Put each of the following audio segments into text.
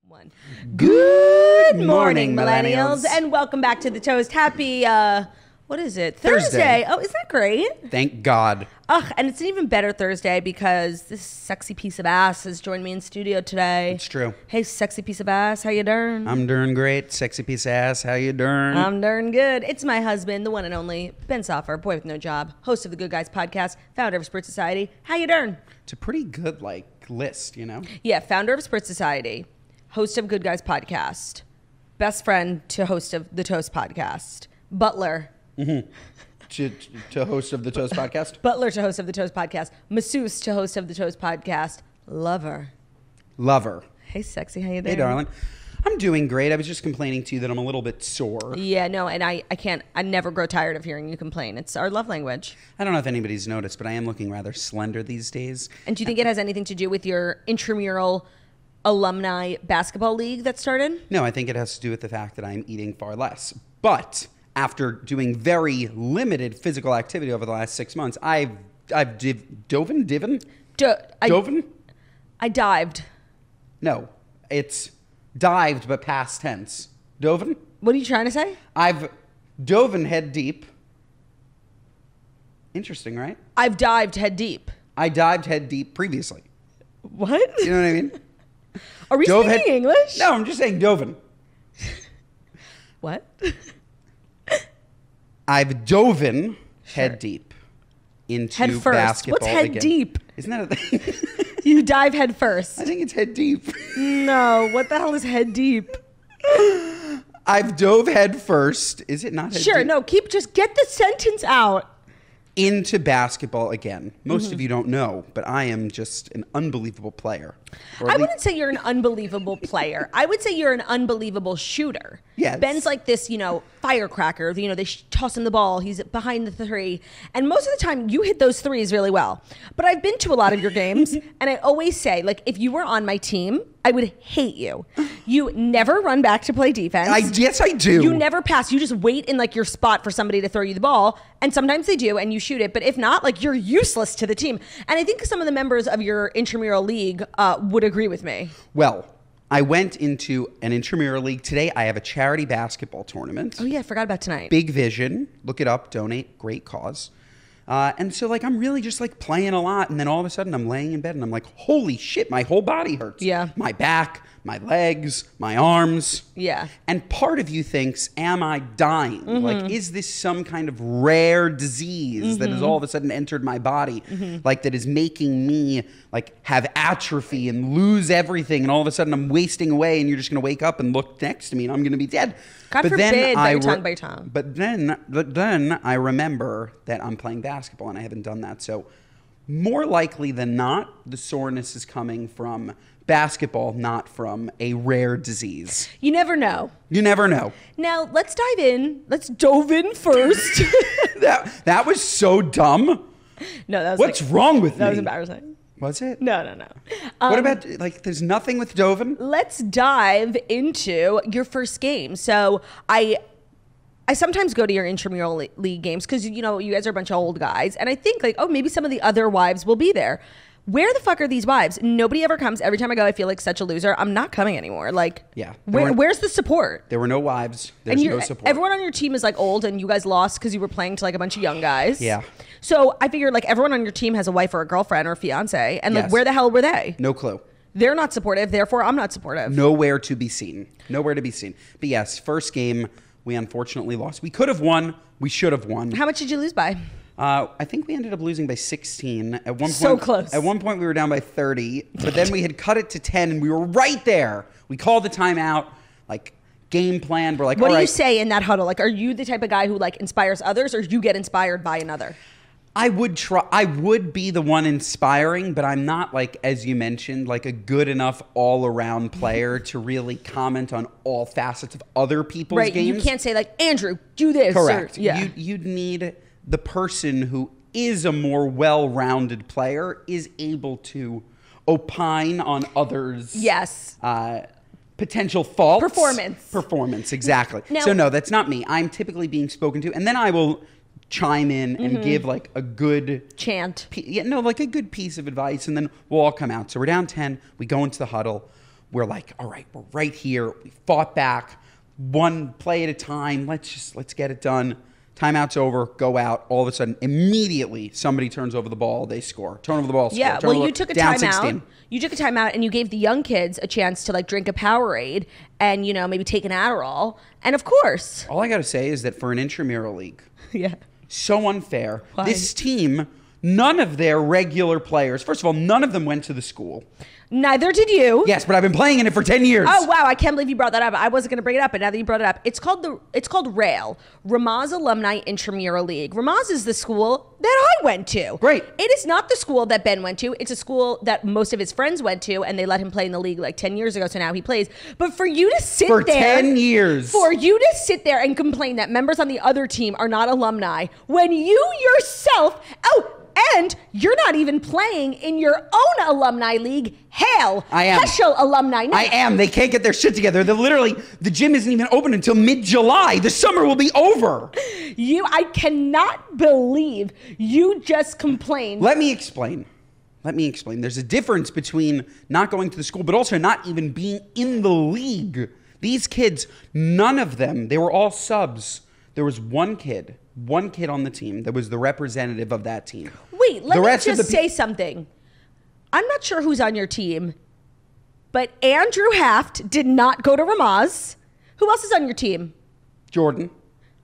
One. Good morning, millennials, and welcome back to the Toast. Happy, what is it? Thursday. Oh, isn't that great? Thank God. Ugh, and it's an even better Thursday because this sexy piece of ass has joined me in studio today. It's true. Hey, sexy piece of ass, how you doing? I'm doing great. Sexy piece of ass, how you doing? I'm doing good. It's my husband, the one and only Ben Soffer, boy with no job, host of the Good Guys podcast, founder of Spirit Society. How you doing? It's a pretty good, list, you know? Yeah, founder of Spirit Society, host of Good Guys podcast, best friend to host of the Toast podcast, butler. Mm-hmm. To host of the Toast podcast? Butler to host of the Toast podcast, masseuse to host of the Toast podcast, lover. Hey, sexy, how you doing? Hey, darling. I'm doing great. I was just complaining to you that I'm a little bit sore. Yeah, no, and I never grow tired of hearing you complain. It's our love language. I don't know if anybody's noticed, but I am looking rather slender these days. And do you think it has anything to do with your intramural alumni basketball league that started? No, I think it has to do with the fact that I'm eating far less. But after doing very limited physical activity over the last 6 months, Doven? I dived. No, it's dived, but past tense. Doven? What are you trying to say? I've doven head deep. Interesting, right? I've dived head deep. I dived head deep previously. What? You know what I mean? Are we speaking English? No, I'm just saying Doven. What? I've doven head deep into head first. Basketball. What's head again. Deep? Isn't that a thing? You dive head first. I think it's head deep. No, what the hell is head deep? I've dove head first. Is it not head Sure, deep? no, just get the sentence out. Into basketball again. Most of you don't know, but I am just an unbelievable player. I wouldn't say you're an unbelievable player. I would say you're an unbelievable shooter. Yes. Ben's like this, firecracker. They toss him the ball. He's behind the three. And most of the time, you hit those threes really well. But I've been to a lot of your games, and I always say, if you were on my team, I would hate you. You never run back to play defense. Yes, I do. You never pass. You just wait in your spot for somebody to throw you the ball. And sometimes they do, and you shoot it. But if not, you're useless to the team. And I think some of the members of your intramural league would agree with me. Well, I went into an intramural league today. I have a charity basketball tournament. Oh, yeah, I forgot about tonight. Big Vision. Look it up. Donate. Great cause. And so, I'm really just, playing a lot. And then all of a sudden, I'm laying in bed, and I'm like, holy shit, my whole body hurts. Yeah. My back, my legs, my arms. Yeah. And part of you thinks, am I dying? Mm-hmm. Is this some kind of rare disease that has all of a sudden entered my body? That is making me, have atrophy and lose everything. And all of a sudden, I'm wasting away, and you're just going to wake up and look next to me, and I'm going to be dead. God forbid, by tongue. But then I remember that I'm playing basketball, and I haven't done that. So more likely than not, the soreness is coming from basketball, not from a rare disease. You never know. You never know. Now, let's dive in. Let's dove in first. That was so dumb. No, that was What's wrong with me? That was embarrassing. Was it? No. What about, there's nothing with Doven? Let's dive into your first game. So I sometimes go to your intramural league games because, you guys are a bunch of old guys. And I think, maybe some of the other wives will be there. Where the fuck are these wives? Nobody ever comes. Every time I go, I feel like such a loser. I'm not coming anymore. Yeah. Where's the support? There were no wives. There's no support. Everyone on your team is old, and you guys lost because you were playing to a bunch of young guys. Yeah. So I figured everyone on your team has a wife or a girlfriend or a fiance, and Yes. where the hell were they? No clue. They're not supportive. Therefore, I'm not supportive. Nowhere to be seen. But yes, first game, we unfortunately lost. We could have won. We should have won. How much did you lose by? I think we ended up losing by 16. At one point, so close. At one point, we were down by 30, but then we had cut it to 10, and we were right there. We called the timeout, game plan. We're what do you say in that huddle? Are you the type of guy who inspires others, or you get inspired by another? I would be the one inspiring, but I'm not, as you mentioned, a good enough all-around player to really comment on all facets of other people's games. Right, you can't say, Andrew, do this. Correct. Or, yeah. You'd need the person who is a more well-rounded player is able to opine on others. Yes. Potential faults. Performance, exactly. Now, so no, that's not me. I'm typically being spoken to, and then I will chime in and give like a good chant. Like a good piece of advice, and then we'll all come out. So we're down 10. We go into the huddle. we're like, all right, we're right here. We fought back, one play at a time. Let's get it done. Timeout's over, go out. All of a sudden, immediately, somebody turns over the ball, they score. Turn over the ball, score. Yeah, Turn well, over, you took a down timeout. 16. You took a timeout and you gave the young kids a chance to like drink a Powerade and, you know, maybe take an Adderall. And of course. All I got to say is that for an intramural league, Yeah. so unfair. Why? This team, none of their regular players, first of all, none of them went to the school. Neither did you. Yes, but I've been playing in it for 10 years. Oh wow! I can't believe you brought that up. I wasn't going to bring it up, but now that you brought it up, it's called RAIL, Ramaz Alumni Intramural League. Ramaz is the school that I went to. Great. It is not the school that Ben went to. It's a school that most of his friends went to, and they let him play in the league like 10 years ago. So now he plays. But for you to sit For there 10 years. for you to sit there and complain that members on the other team are not alumni when you yourself and you're not even playing in your own alumni league. Hail. I am. Heschel alumni. I am. They can't get their shit together. They're literally, the gym isn't even open until mid-July. The summer will be over. I cannot believe you just complained. Let me explain. There's a difference between not going to the school, but also not even being in the league. These kids, none of them, they were all subs. There was one kid on the team that was the representative of that team. Wait, let me just say something. I'm not sure who's on your team, but Andrew Haft did not go to Ramaz. Who else is on your team? Jordan.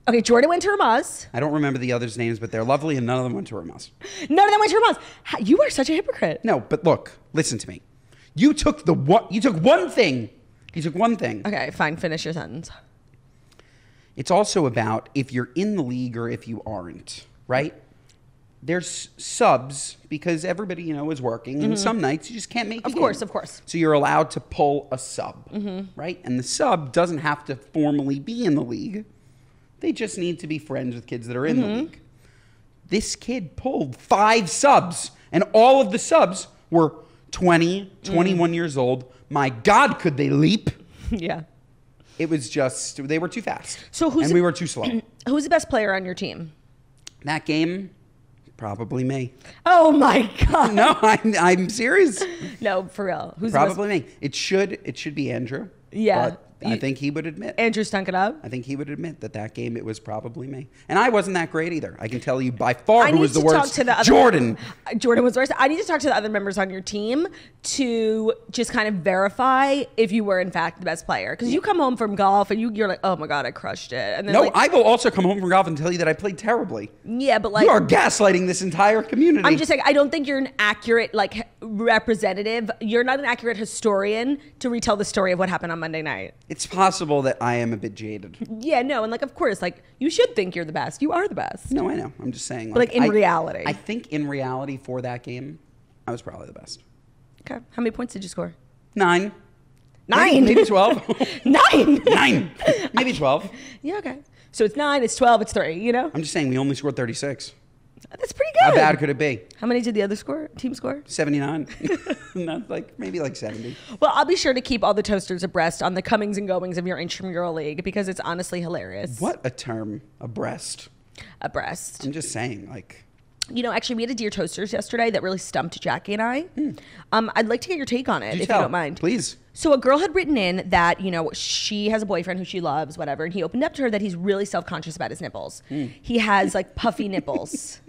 Okay, Jordan went to Ramaz. I don't remember the others' names, but they're lovely, and none of them went to Ramaz. None of them went to Ramaz. You are such a hypocrite. No, but look, listen to me. You took one thing. You took one thing. Okay, fine. Finish your sentence. It's also about if you're in the league or if you aren't, right? There's subs because everybody, is working, and some nights you just can't make it. Of course. So you're allowed to pull a sub, right? And the sub doesn't have to formally be in the league. They just need to be friends with kids that are in the league. This kid pulled 5 subs, and all of the subs were 20, 21 years old. My God, could they leap? Yeah. It was just, they were too fast. And we were too slow. Who's the best player on your team? That game, probably me. Oh my God. No, I'm serious. No, for real. Who's Probably me. It should be Andrew. Yeah. But I think he would admit. Andrew stunk it up? I think he would admit that game, it was probably me. And I wasn't that great either. I can tell you by far who was the worst. Jordan. Jordan was worse. I need to talk to the other members on your team to just kind of verify if you were in fact the best player. Because you come home from golf and you're like, oh my God, I crushed it. And then no, I will also come home from golf and tell you that I played terribly. Yeah, but like, you are gaslighting this entire community. I'm just saying, I don't think you're an accurate representative. You're not an accurate historian to retell the story of what happened on Monday night. It's possible that I am a bit jaded. Yeah, no, and of course, you should think you're the best. You are the best. No, I know. I'm just saying. But in reality. I think in reality for that game, I was probably the best. Okay. How many points did you score? 9. 9? Maybe 12. 9? 9. Maybe 12. Yeah, okay. So it's 9, it's 12, it's 3, I'm just saying we only scored 36. That's pretty good. How bad could it be? How many did the other team score? 79. Not maybe 70. Well, I'll be sure to keep all the toasters abreast on the comings and goings of your intramural league because it's honestly hilarious. What a term, abreast. Abreast. I'm just saying, actually, we had a Dear Toasters yesterday that really stumped Jackie and I. I'd like to get your take on it, if you don't mind. Please. So a girl had written in that, she has a boyfriend who she loves, whatever, and he opened up to her that he's really self-conscious about his nipples. He has, puffy nipples.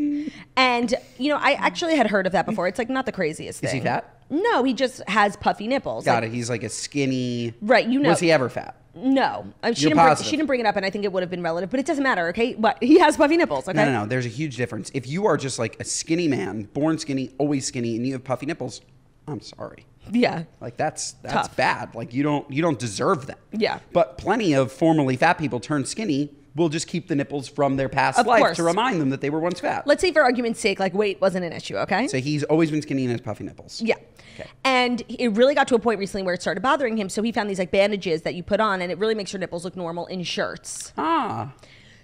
And, I actually had heard of that before. It's, not the craziest thing. Is he fat? No, he just has puffy nipples. Got it. He's a skinny... Right, Was he ever fat? No. She positive. didn't bring it up, and I think it would have been relative, but it doesn't matter, okay? But he has puffy nipples, okay? No. There's a huge difference. If you are just a skinny man, born skinny, always skinny, and you have puffy nipples, I'm sorry. Yeah. That's Tough. bad. You don't deserve that. Yeah. But plenty of formerly fat people turn skinny will just keep the nipples from their past Of life course. to remind them that they were once fat. Let's say for argument's sake, weight wasn't an issue, okay? So he's always been skinny and has puffy nipples. Yeah. Okay. And it really got to a point recently where it started bothering him. So he found these bandages that you put on and it really makes your nipples look normal in shirts. Ah.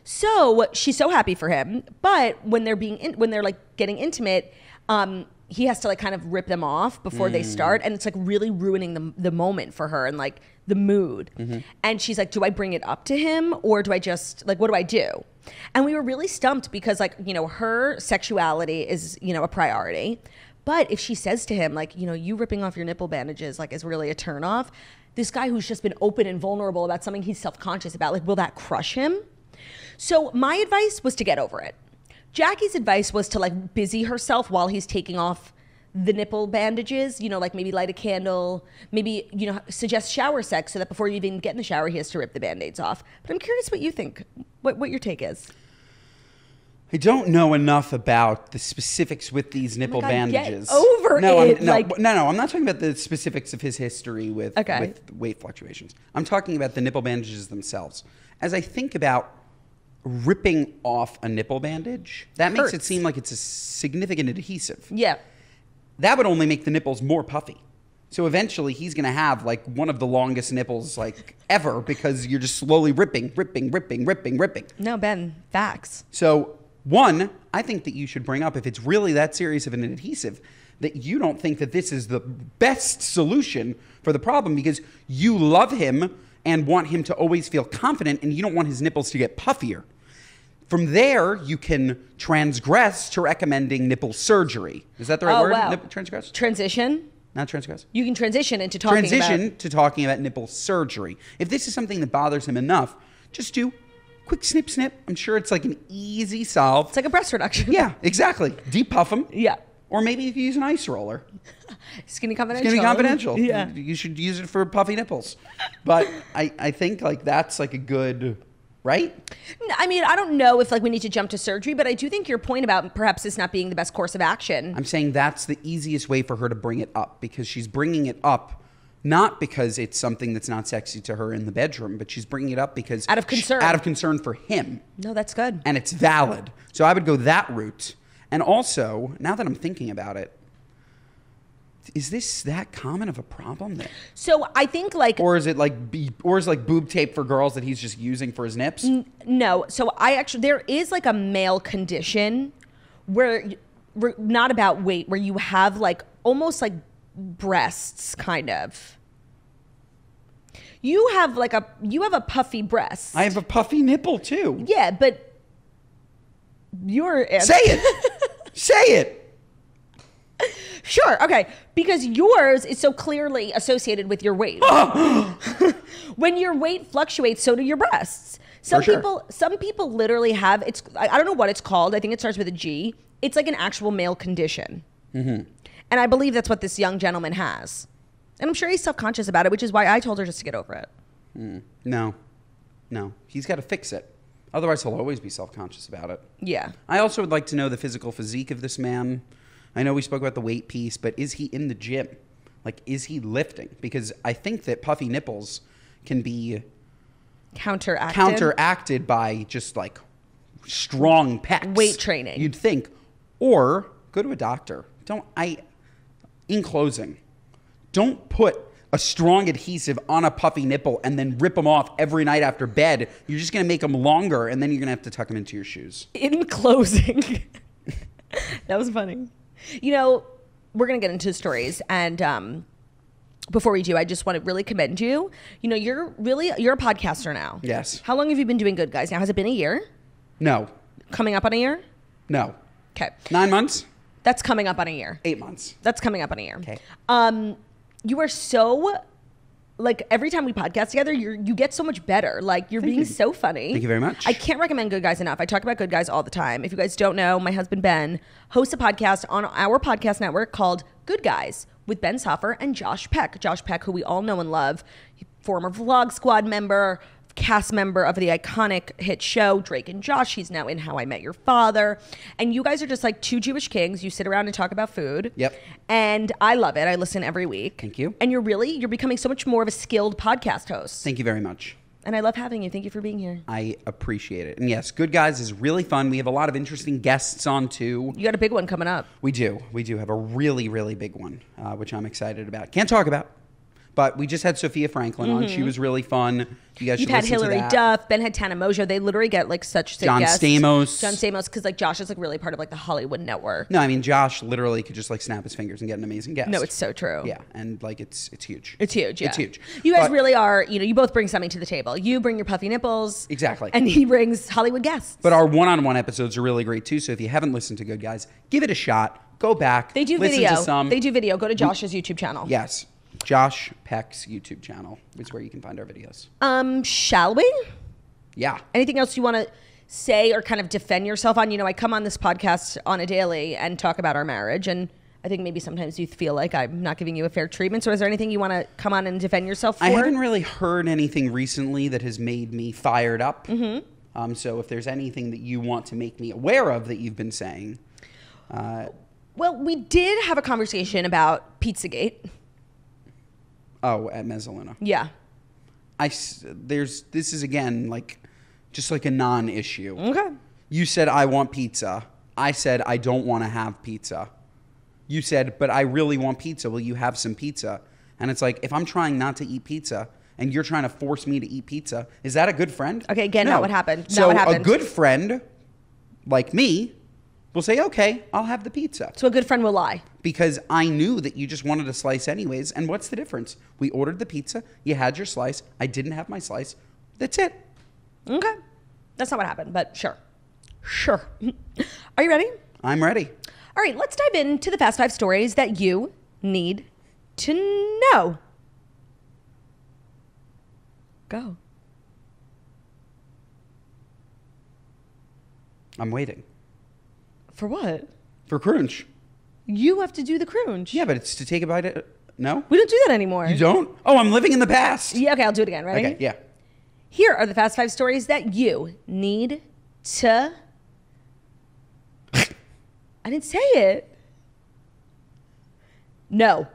So she's so happy for him. But when they're getting intimate, he has to kind of rip them off before they start. And it's really ruining the moment for her and the mood. And she's like, do I bring it up to him or do I just what do I do? And we were really stumped because her sexuality is, a priority. But if she says to him, like, you know, you ripping off your nipple bandages, like, is really a turnoff, this guy who's just been open and vulnerable about something he's self-conscious about, like, will that crush him? So my advice was to get over it. Jackie's advice was to, like, busy herself while he's taking off the nipple bandages, you know, like maybe light a candle, maybe, you know, suggest shower sex so that before you even get in the shower, he has to rip the Band-Aids off. But I'm curious what you think, what your take is. I don't know enough about the specifics with these nipple bandages. Get over it. No, I'm not talking about the specifics of his history with weight fluctuations. I'm talking about the nipple bandages themselves. As I think about ripping off a nipple bandage, that makes it seem like it's a significant adhesive. Yeah. That would only make the nipples more puffy. So eventually he's going to have like one of the longest nipples like ever because you're just slowly ripping. No, Ben, facts. So one, I think that you should bring up, if it's really that serious of an adhesive, that you don't think that this is the best solution for the problem because you love him and want him to always feel confident and you don't want his nipples to get puffier. From there, you can transgress to recommending nipple surgery. Is that the right word? Wow. Transgress? Transition? Not transgress. You can transition into talking about nipple surgery. If this is something that bothers him enough, just do quick snip, snip. I'm sure it's like an easy solve. It's like a breast reduction. Yeah, exactly. Depuff them. Yeah. Or maybe if you use an ice roller. Skinny Confidential. Skinny Confidential. Yeah. You should use it for puffy nipples. But I think like that's like a good... Right? I mean, I don't know if like we need to jump to surgery, but I do think your point about perhaps this not being the best course of action. I'm saying that's the easiest way for her to bring it up because she's bringing it up not because it's something that's not sexy to her in the bedroom, but she's bringing it up because out of concern. Out of concern for him. No, that's good. And it's valid. So I would go that route. And also, now that I'm thinking about it, is this that common of a problem then? So I think like... Or is it like boob tape for girls that he's just using for his nips? No. So there is like a male condition where, not about weight, where you have like almost like breasts kind of. You have a puffy breast. I have a puffy nipple too. Yeah, but you're... Say it! Say it! Sure, okay. Because yours is so clearly associated with your weight. When your weight fluctuates, so do your breasts. Some people literally have, I don't know what it's called. I think it starts with a G. It's like an actual male condition. Mm-hmm. And I believe that's what this young gentleman has. And I'm sure he's self-conscious about it, which is why I told her just to get over it. No. He's got to fix it. Otherwise, he'll always be self-conscious about it. Yeah. I also would like to know the physical physique of this man. I know we spoke about the weight piece, but is he in the gym? Like, is he lifting? Because I think that puffy nipples can be counteracted by just like strong pecs. Weight training. You'd think. Or go to a doctor. In closing, don't put a strong adhesive on a puffy nipple and then rip them off every night after bed. You're just going to make them longer and then you're going to have to tuck them into your shoes. In closing. That was funny. You know, we're going to get into stories. And before we do, I just want to really commend you. You know, you're a podcaster now. Yes. How long have you been doing Good Guys now? Has it been a year? No. Coming up on a year? No. Okay. 9 months? That's coming up on a year. 8 months. That's coming up on a year. Okay. You are so... Like, every time we podcast together, you get so much better. Like, you're being so funny. Thank you very much. I can't recommend Good Guys enough. I talk about Good Guys all the time. If you guys don't know, my husband Ben hosts a podcast on our podcast network called Good Guys with Ben Soffer and Josh Peck. Josh Peck, who we all know and love, former Vlog Squad member, cast member of the iconic hit show Drake and Josh. He's now in How I Met Your Father. And you guys are just like two Jewish kings. You sit around and talk about food. Yep. And I love it. I listen every week. Thank you. And you're becoming so much more of a skilled podcast host. Thank you very much. And I love having you. Thank you for being here. I appreciate it. And yes, Good Guys is really fun. We have a lot of interesting guests on too. You got a big one coming up. We do. We do have a really, really big one, which I'm excited about. Can't talk about. But we just had Sophia Franklin on. She was really fun. You guys should You've had listen to Hillary that. Duff, Ben had Tana Mojo. They literally get like such sick John guests. Stamos, because like Josh is like really part of like the Hollywood network. No, I mean Josh literally could just like snap his fingers and get an amazing guest. No, it's so true. Yeah, and like it's huge. It's huge. Yeah. It's huge. You guys But- really are. You know, you both bring something to the table. You bring your puffy nipples. Exactly. And he brings Hollywood guests. But our one-on-one episodes are really great too. So if you haven't listened to Good Guys, give it a shot. Go back. They do listen video. To some. They do video. Go to Josh's YouTube channel. Yes. Josh Peck's YouTube channel is where you can find our videos. Shall we? Yeah. Anything else you want to say or kind of defend yourself on? You know, I come on this podcast on a daily and talk about our marriage, and I think maybe sometimes you feel like I'm not giving you a fair treatment. So is there anything you want to come on and defend yourself for? I haven't really heard anything recently that has made me fired up. Mm-hmm. So if there's anything that you want to make me aware of that you've been saying. Well, we did have a conversation about Pizzagate. Oh, at Mezzaluna. Yeah. This is again like just like a non-issue. Okay. You said I want pizza. I said I don't want to have pizza. You said, but I really want pizza. Will you have some pizza? And it's like, if I'm trying not to eat pizza and you're trying to force me to eat pizza, is that a good friend? Okay, again, No. not what happened. So Not what happened. a good friend like me will say, okay, I'll have the pizza. So a good friend will lie. Because I knew that you just wanted a slice anyways. And what's the difference? We ordered the pizza. You had your slice. I didn't have my slice. That's it. Okay. That's not what happened, but sure. Sure. Are you ready? I'm ready. All right, let's dive into the Fast 5 stories that you need to know. Go. I'm waiting. For what? For crunch. You have to do the crunch. Yeah, but it's to take a bite of... No? We don't do that anymore. You don't? Oh, I'm living in the past. Yeah, okay, I'll do it again. Ready? Okay, yeah. Here are the Fast 5 stories that you need to... I didn't say it. No.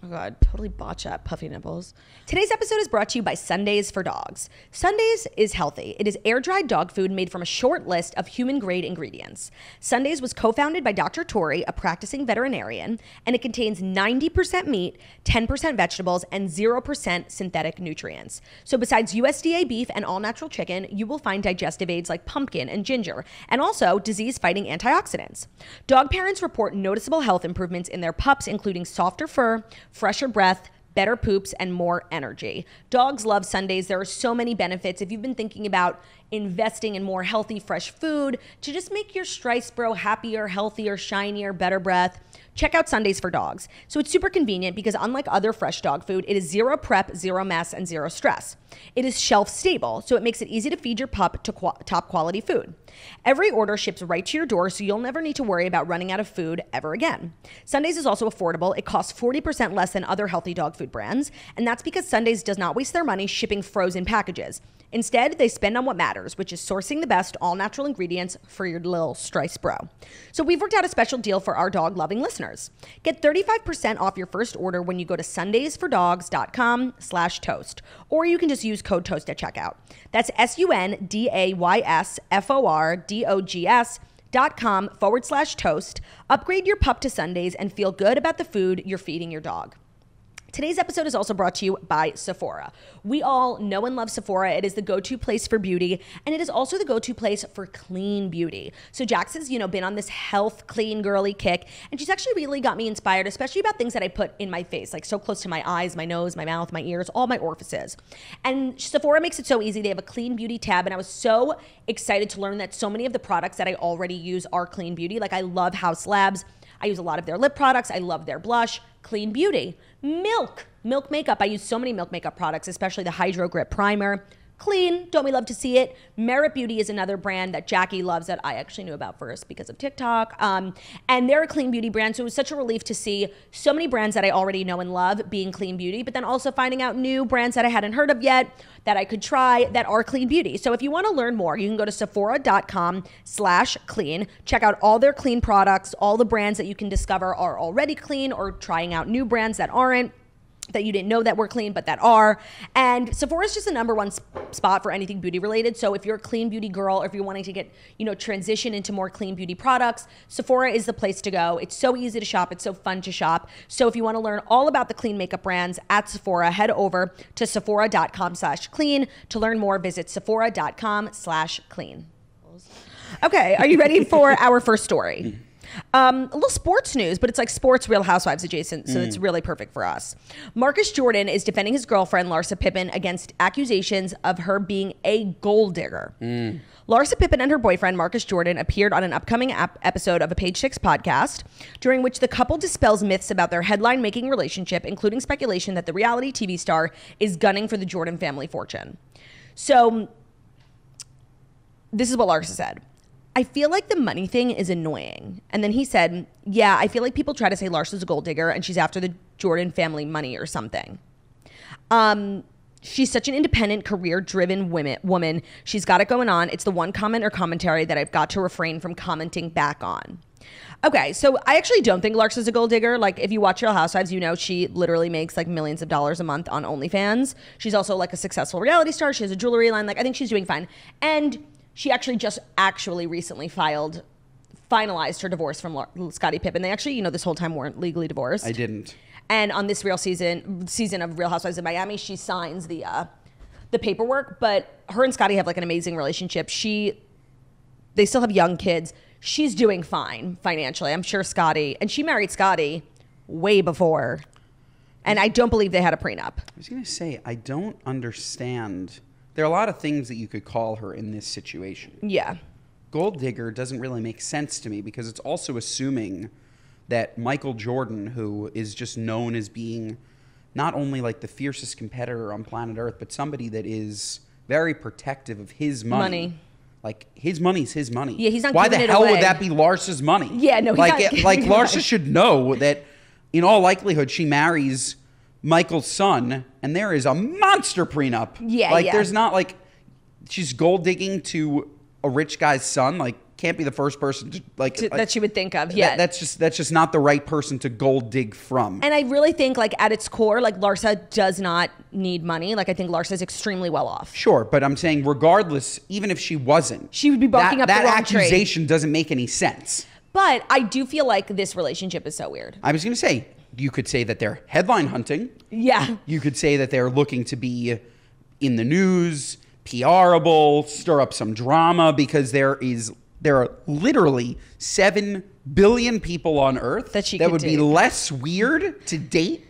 Oh God, totally botch that, puffy nipples. Today's episode is brought to you by Sundays for Dogs. Sundays is healthy. It is air-dried dog food made from a short list of human-grade ingredients. Sundays was co-founded by Dr. Tori, a practicing veterinarian, and it contains 90% meat, 10% vegetables, and 0% synthetic nutrients. So besides USDA beef and all-natural chicken, you will find digestive aids like pumpkin and ginger, and also disease-fighting antioxidants. Dog parents report noticeable health improvements in their pups, including softer fur, fresher breath, better poops, and more energy. Dogs love Sundays. There are so many benefits. If you've been thinking about investing in more healthy, fresh food to just make your Strice Bro happier, healthier, shinier, better breath, check out Sundays for Dogs. So it's super convenient because unlike other fresh dog food, it is zero prep, zero mess, and zero stress. It is shelf stable, so it makes it easy to feed your pup to top quality food. Every order ships right to your door, so you'll never need to worry about running out of food ever again. Sundays is also affordable. It costs 40% less than other healthy dog food brands, and that's because Sundays does not waste their money shipping frozen packages. Instead, they spend on what matters, which is sourcing the best all-natural ingredients for your little Strice Bro. So we've worked out a special deal for our dog-loving listeners. Get 35% off your first order when you go to sundaysfordogs.com/toast, or you can just use code TOAST at checkout. That's sundaysfordogs.com/toast. Upgrade your pup to Sundays and feel good about the food you're feeding your dog. Today's episode is also brought to you by Sephora. We all know and love Sephora. It is the go-to place for beauty, and it is also the go-to place for clean beauty. So Jax has, been on this health, clean, girly kick, and she's actually really got me inspired, especially about things that I put in my face, like so close to my eyes, my nose, my mouth, my ears, all my orifices. And Sephora makes it so easy. They have a clean beauty tab, and I was so excited to learn that so many of the products that I already use are clean beauty. Like I love House Labs. I use a lot of their lip products. I love their blush. Clean beauty. Milk makeup. I use so many Milk makeup products, especially the Hydro Grip Primer. Clean. Don't we love to see it? Merit Beauty is another brand that Jackie loves that I actually knew about first because of TikTok. And they're a clean beauty brand. So it was such a relief to see so many brands that I already know and love being clean beauty, but then also finding out new brands that I hadn't heard of yet that I could try that are clean beauty. So if you want to learn more, you can go to Sephora.com/clean. Check out all their clean products. All the brands that you can discover are already clean or trying out new brands that aren't. that you didn't know that were clean, but that are. And Sephora is just the number one spot for anything beauty related. So if you're a clean beauty girl, or if you're wanting to get, transition into more clean beauty products, Sephora is the place to go. It's so easy to shop. It's so fun to shop. So if you want to learn all about the clean makeup brands at Sephora, head over to sephora.com/clean. To learn more, visit sephora.com/clean. Okay, are you ready for our first story? A little sports news, but it's like sports Real Housewives adjacent, so it's really perfect for us. Marcus Jordan is defending his girlfriend, Larsa Pippin, against accusations of her being a gold digger. Larsa Pippin and her boyfriend, Marcus Jordan, appeared on an upcoming episode of a Page Six podcast, during which the couple dispels myths about their headline-making relationship, including speculation that the reality TV star is gunning for the Jordan family fortune. So, this is what Larsa said. I feel like the money thing is annoying. And then he said, yeah, I feel like people try to say Larsa's a gold digger and she's after the Jordan family money or something. She's such an independent, career-driven woman. She's got it going on. It's the one comment or commentary that I've got to refrain from commenting back on. Okay, so I actually don't think Larsa's a gold digger. Like, if you watch Real Housewives, she literally makes like millions of dollars a month on OnlyFans. She's also like a successful reality star. She has a jewelry line. Like, I think she's doing fine. And she actually recently finalized her divorce from Scottie Pippen. They actually, this whole time weren't legally divorced. I didn't. And on this season of Real Housewives of Miami, she signs the paperwork. But her and Scottie have like an amazing relationship. They still have young kids. She's doing fine financially. I'm sure and she married Scottie way before. And I don't believe they had a prenup. I was going to say, I don't understand. There are a lot of things that you could call her in this situation. Yeah. Gold digger doesn't really make sense to me because it's also assuming that Michael Jordan, who is just known as being not only like the fiercest competitor on planet Earth, but somebody that is very protective of his money. Like, his money's his money. Yeah, he's not Why giving the it hell away. would that be Larsa's money? Yeah, no, he's like, not like giving it Larsa away. should know that in all likelihood she marries Michael's son, and there is a monster prenup. Yeah, like yeah. There's not like she's gold digging to a rich guy's son. Like, can't be the first person to that she would think of. Yeah, that's just not the right person to gold dig from. And I really think, like, at its core, like, Larsa does not need money. Like, I think Larsa is extremely well off. Sure, but I'm saying regardless, even if she wasn't, she would be barking up the wrong tree. That accusation doesn't make any sense. But I do feel like this relationship is so weird. I was going to say, you could say that they're headline hunting. Yeah. You could say that they're looking to be in the news, PRable, stir up some drama, because there are literally 7 billion people on Earth that would be less weird to date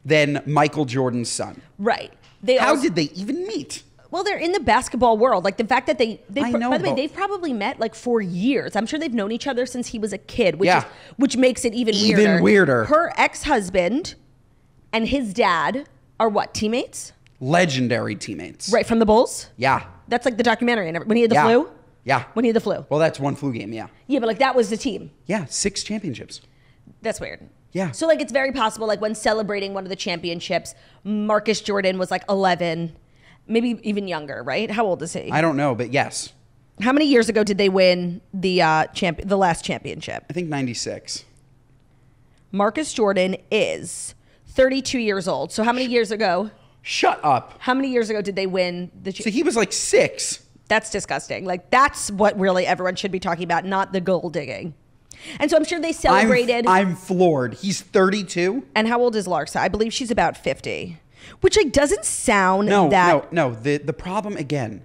than Michael Jordan's son. Right. How did they even meet? Well, they're in the basketball world. Like, the fact that by the way, they've probably met like for years. I'm sure they've known each other since he was a kid, which makes it even weirder. Her ex-husband and his dad are what, teammates? Legendary teammates. Right, from the Bulls? Yeah. That's like the documentary. When he had the flu? Yeah. When he had the flu. Well, that's one flu game, yeah. Yeah, but like that was the team. Yeah, 6 championships. That's weird. Yeah. So like it's very possible, like when celebrating one of the championships, Marcus Jordan was like 11, maybe even younger, right? How old is he? I don't know, but yes. How many years ago did they win the last championship? I think 96. Marcus Jordan is 32 years old. So how many years ago? Shut up. How many years ago did they win the So he was like 6. That's disgusting. Like, that's what really everyone should be talking about, not the gold digging. And so I'm sure they celebrated. I'm floored. He's 32. And how old is Larsa? I believe she's about 50, which like doesn't sound No. The problem again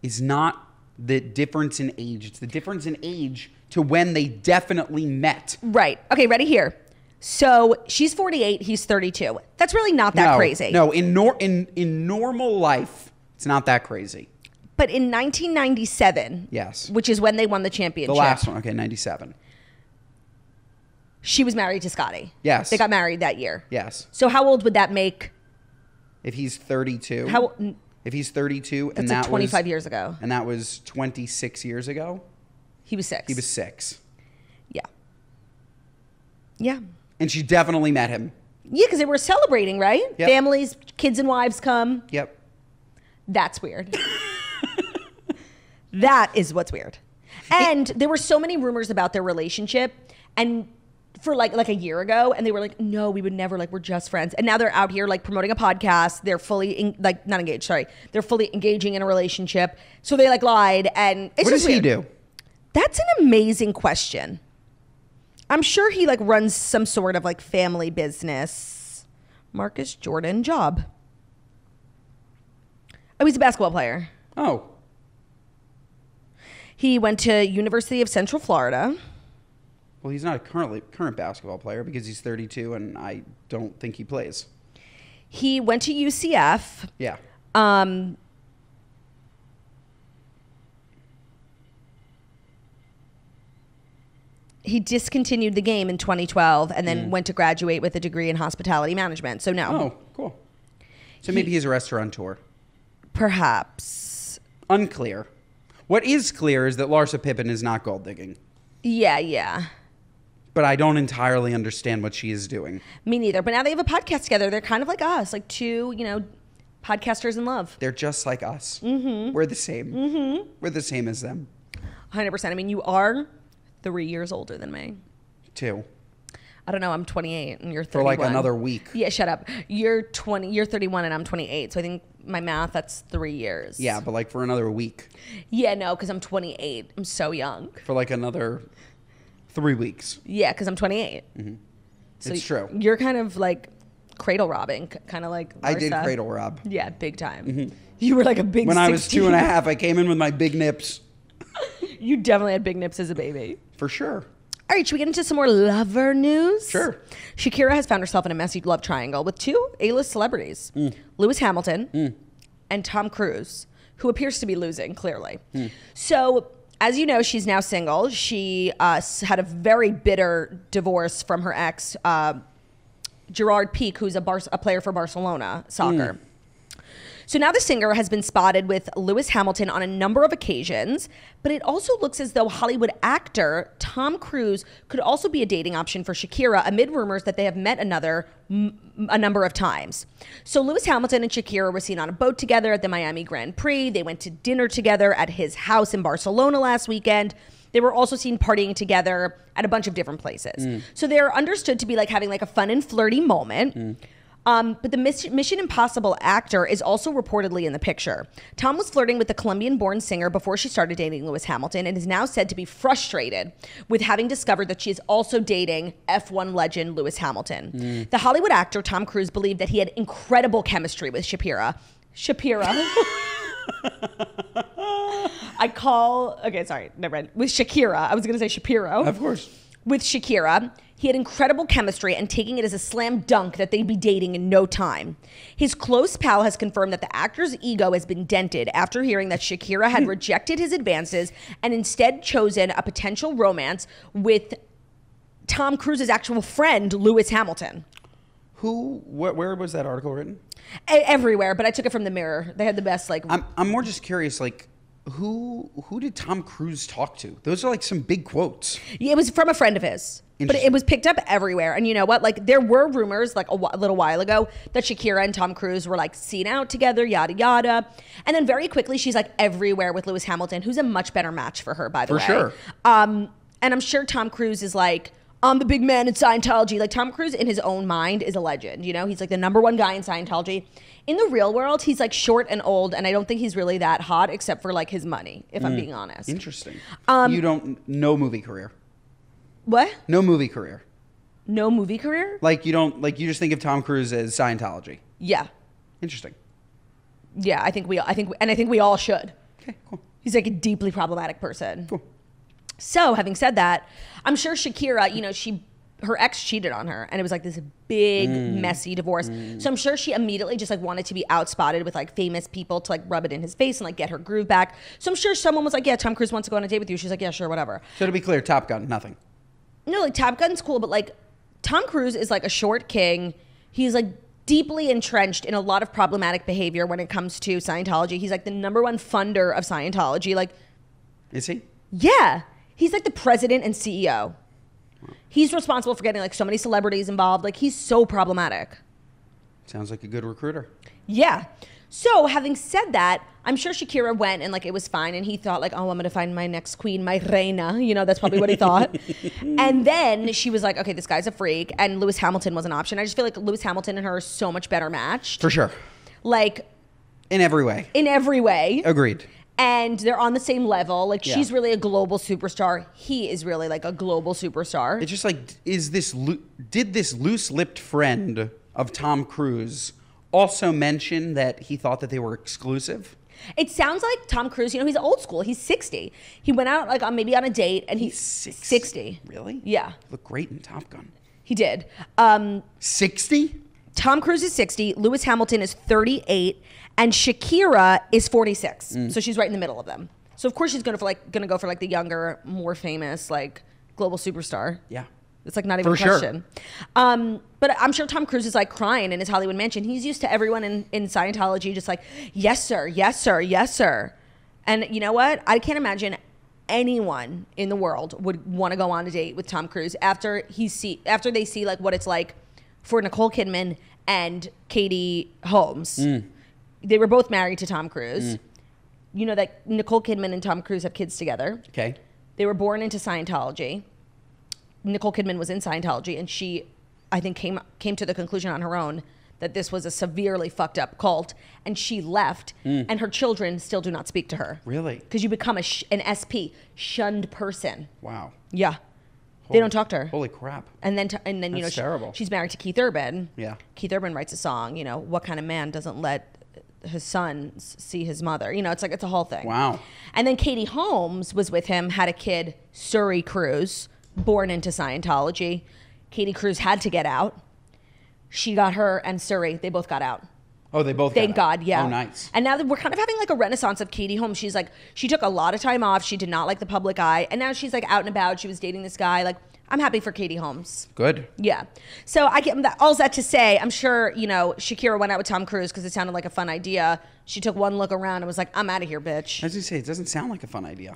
is not the difference in age. It's the difference in age to when they definitely met. Right. Okay. Ready here. So she's 48. He's 32. That's really not that crazy. No. In normal life, it's not that crazy. But in 1997, yes, which is when they won the championship. The last one, okay, 97. She was married to Scottie. Yes. They got married that year. Yes. So how old would that make? If he's 32. If he's 32 and that's 25 years ago. And that was 26 years ago? He was 6. He was 6. Yeah. Yeah. And she definitely met him. Yeah, because they were celebrating, right? Yep. Families, kids and wives come. Yep. That's weird. That is what's weird. And there were so many rumors about their relationship. And for like a year ago, and they were like, no, we would never, like, we're just friends. And now they're out here like promoting a podcast. They're fully not engaged, sorry. They're fully engaging in a relationship. So they like lied, and it's what just does he weird. do? That's an amazing question. I'm sure he like runs some sort of like family business. Marcus Jordan job. Oh, he's a basketball player. Oh. He went to University of Central Florida. Well, he's not a current basketball player because he's 32, and I don't think he plays. He went to UCF. Yeah. He discontinued the game in 2012 and then went to graduate with a degree in hospitality management. So no. Oh, cool. So maybe he's a restaurateur. Perhaps. Unclear. What is clear is that Larsa Pippin is not gold digging. Yeah. But I don't entirely understand what she is doing. Me neither. But now they have a podcast together. They're kind of like us, like two, podcasters in love. They're just like us. Mm-hmm. We're the same. Mm-hmm. We're the same as them. 100%. I mean, you are 3 years older than me. 2. I don't know. I'm 28 and you're 31. For like another week. Yeah, shut up. You're 31 and I'm 28. So I think my math, that's 3 years. Yeah, but like for another week. Yeah, no, because I'm 28. I'm so young. For like another 3 weeks. Yeah, because I'm 28. Mm-hmm. So it's true. You're kind of like cradle robbing, kind of like Larsa. I did cradle rob. Yeah, big time. Mm-hmm. You were like a big When 16. I was 2.5, I came in with my big nips. You definitely had big nips as a baby. For sure. All right, should we get into some more lover news? Sure. Shakira has found herself in a messy love triangle with 2 A-list celebrities, Lewis Hamilton and Tom Cruise, who appears to be losing, clearly. So, as you know, she's now single. She had a very bitter divorce from her ex, Gerard Piqué, who's a player for Barcelona soccer. So now the singer has been spotted with Lewis Hamilton on a number of occasions, but it also looks as though Hollywood actor Tom Cruise could also be a dating option for Shakira amid rumors that they have met a number of times. So Lewis Hamilton and Shakira were seen on a boat together at the Miami Grand Prix. They went to dinner together at his house in Barcelona last weekend. They were also seen partying together at a bunch of different places. So they're understood to be like having like a fun and flirty moment. But the Mission Impossible actor is also reportedly in the picture. Tom was flirting with the Colombian-born singer before she started dating Lewis Hamilton and is now said to be frustrated with having discovered that she is also dating F1 legend Lewis Hamilton. The Hollywood actor Tom Cruise believed that he had incredible chemistry with Shakira. With Shakira. I was going to say Shapiro. Of course. With Shakira. He had incredible chemistry and taking it as a slam dunk that they'd be dating in no time. His close pal has confirmed that the actor's ego has been dented after hearing that Shakira had rejected his advances and instead chosen a potential romance with Tom Cruise's actual friend, Lewis Hamilton. Where was that article written? Everywhere, but I took it from the Mirror. They had the best, like... I'm more just curious, like, who did Tom Cruise talk to? Those are like some big quotes. Yeah, it was from a friend of his. But it was picked up everywhere. And you know what? Like, there were rumors, like, a little while ago that Shakira and Tom Cruise were, like, seen out together, yada, yada. And then very quickly, she's, like, everywhere with Lewis Hamilton, who's a much better match for her, by the way. For sure. And I'm sure Tom Cruise is, like, I'm the big man in Scientology. Like, Tom Cruise, in his own mind, is a legend, you know? He's, like, the #1 guy in Scientology. In the real world, he's, like, short and old, and I don't think he's really that hot, except for, like, his money, if I'm being honest. Interesting. No movie career. What? No movie career. No movie career? Like you just think of Tom Cruise as Scientology. Yeah. Interesting. Yeah, I think we all should. Okay, cool. He's like a deeply problematic person. Cool. So, having said that, I'm sure Shakira, you know, her ex cheated on her, and it was like this big, messy divorce. So I'm sure she immediately just like wanted to be outspotted with like famous people to like rub it in his face and like get her groove back. So I'm sure someone was like, yeah, Tom Cruise wants to go on a date with you. She's like, yeah, sure, whatever. So to be clear, Top Gun, nothing. No, like Top Gun's cool, but like Tom Cruise is like a short king. He's like deeply entrenched in a lot of problematic behavior when it comes to Scientology. He's like the #1 funder of Scientology. Like, is he? Yeah. He's like the president and CEO. He's responsible for getting like so many celebrities involved. Like, he's so problematic. Sounds like a good recruiter. Yeah. So having said that, I'm sure Shakira went and like it was fine, and he thought like, oh, I'm gonna find my next queen, my reina. You know, that's probably what he thought. And then she was like, okay, this guy's a freak, and Lewis Hamilton was an option. I just feel like Lewis Hamilton and her are so much better matched. For sure. Like in every way. In every way. Agreed. And they're on the same level. Like she's really a global superstar. He is really like a global superstar. It's just like, did this loose-lipped friend of Tom Cruise also mention that he thought that they were exclusive? It sounds like Tom Cruise, you know, he's old school. He's 60. He went out like maybe on a date, and he's 60. Really? Yeah. Looked great in Top Gun. He did. 60? Tom Cruise is 60. Lewis Hamilton is 38, and Shakira is 46. So she's right in the middle of them. So of course she's gonna go for like the younger, more famous, like global superstar. Yeah. It's like not even a question. But I'm sure Tom Cruise is like crying in his Hollywood mansion. He's used to everyone in Scientology just like, yes, sir, yes, sir, yes, sir. And you know what? I can't imagine anyone in the world would want to go on a date with Tom Cruise after they see like what it's like for Nicole Kidman and Katie Holmes. They were both married to Tom Cruise. You know that Nicole Kidman and Tom Cruise have kids together. Okay. They were born into Scientology. Nicole Kidman was in Scientology, and she, I think, came to the conclusion on her own that this was a severely fucked up cult, and she left, and her children still do not speak to her. Really? Because you become an SP, shunned person. Wow. Yeah. They don't talk to her. Holy crap. And then you know, terrible. She's married to Keith Urban. Yeah. Keith Urban writes a song, you know, what kind of man doesn't let his son see his mother? You know, it's like, it's a whole thing. Wow. And then Katie Holmes was with him, had a kid, Surrey Cruz, born into Scientology. Katie Cruz had to get out. She got her and Surrey, they both got out. Oh, they both Thank got out. God, yeah. Oh, nice. And now we're kind of having like a renaissance of Katie Holmes. She's like, she took a lot of time off. She did not like the public eye. And now she's like out and about. She was dating this guy. Like, I'm happy for Katie Holmes. Good. Yeah. So I get all that to say, I'm sure, you know, Shakira went out with Tom Cruise because it sounded like a fun idea. She took one look around and was like, I'm out of here, bitch. As you say, it doesn't sound like a fun idea.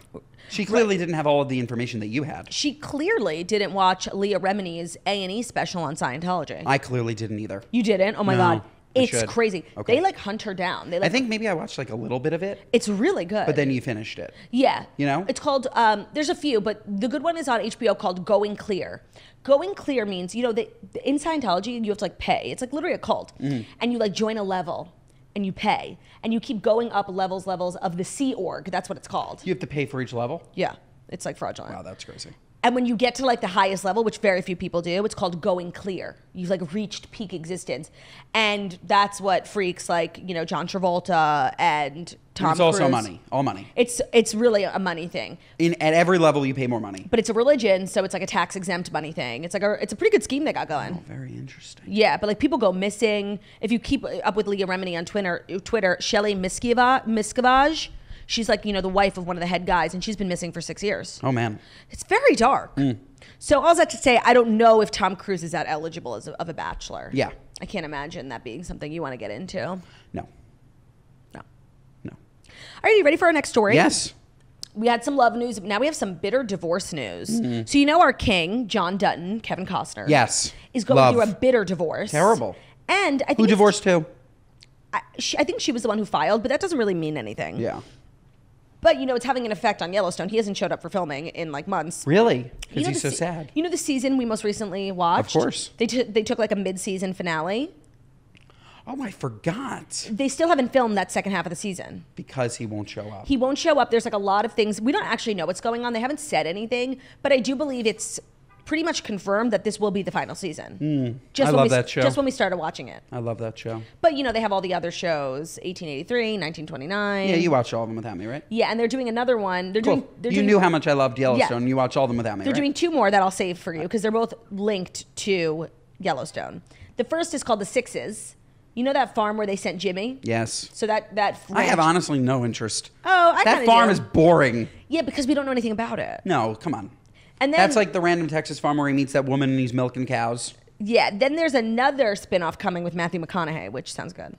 She clearly didn't have all of the information that you had. She clearly didn't watch Leah Remini's A&E special on Scientology. I clearly didn't either. You didn't? Oh my No, God. I It's should. crazy. Okay. They like hunt her down. They I like, think maybe I watched like a little bit of it, it's really good. but then you finished it. Yeah. You know? It's called, there's a few, but the good one is on HBO called Going Clear. Going Clear means, you know, in Scientology, you have to like pay. It's like literally a cult. And you like join a level and you pay. And you keep going up levels of the Sea Org. That's what it's called. You have to pay for each level? Yeah. It's like fraudulent. Wow, that's crazy. And when you get to like the highest level, which very few people do, it's called going clear. You've like reached peak existence. And that's what freaks like, you know, John Travolta and Tom It's also Cruise. money. All money. It's really a money thing. At every level, you pay more money. But it's a religion, so it's like a tax exempt money thing. It's like it's a pretty good scheme they got going. Oh, very interesting. Yeah, but like people go missing. If you keep up with Leah Remini on Twitter, Shelley Miscavige, she's like, you know, the wife of one of the head guys, and she's been missing for 6 years. Oh, man. It's very dark. So all that to say, I don't know if Tom Cruise is that eligible of a bachelor. Yeah. I can't imagine that being something you want to get into. No. No. No. Are you ready for our next story? Yes. We had some love news. Now we have some bitter divorce news. So you know our king, John Dutton, Kevin Costner. Yes. Is going Love. through a bitter divorce. Terrible. And I think Who divorced who? I think she was the one who filed, but that doesn't really mean anything. Yeah. But, you know, it's having an effect on Yellowstone. He hasn't showed up for filming in, like, months. Really? You Because know he's the so sad. You know the season we most recently watched? Of course. They took, like, a mid-season finale. Oh, I forgot. They still haven't filmed that second half of the season. Because he won't show up. He won't show up. There's, like, a lot of things. We don't actually know what's going on. They haven't said anything. But I do believe it's pretty much confirmed that this will be the final season. I love that show. Just when we started watching it. I love that show. But, you know, they have all the other shows, 1883, 1929. Yeah, you watched all of them without me, right? Yeah, and they're doing another one. Cool. You knew how much I loved Yellowstone. You watched all of them without me, They're right? doing two more that I'll save for you because they're both linked to Yellowstone. The first is called The Sixes. You know that farm where they sent Jimmy? Yes. So that I have honestly no interest. Oh, I That kinda farm do. is boring. Yeah, because we don't know anything about it. No, come on. And then That's like the random Texas farm where he meets that woman and he's milking cows. yeah. Then there's another spinoff coming with Matthew McConaughey, which sounds good.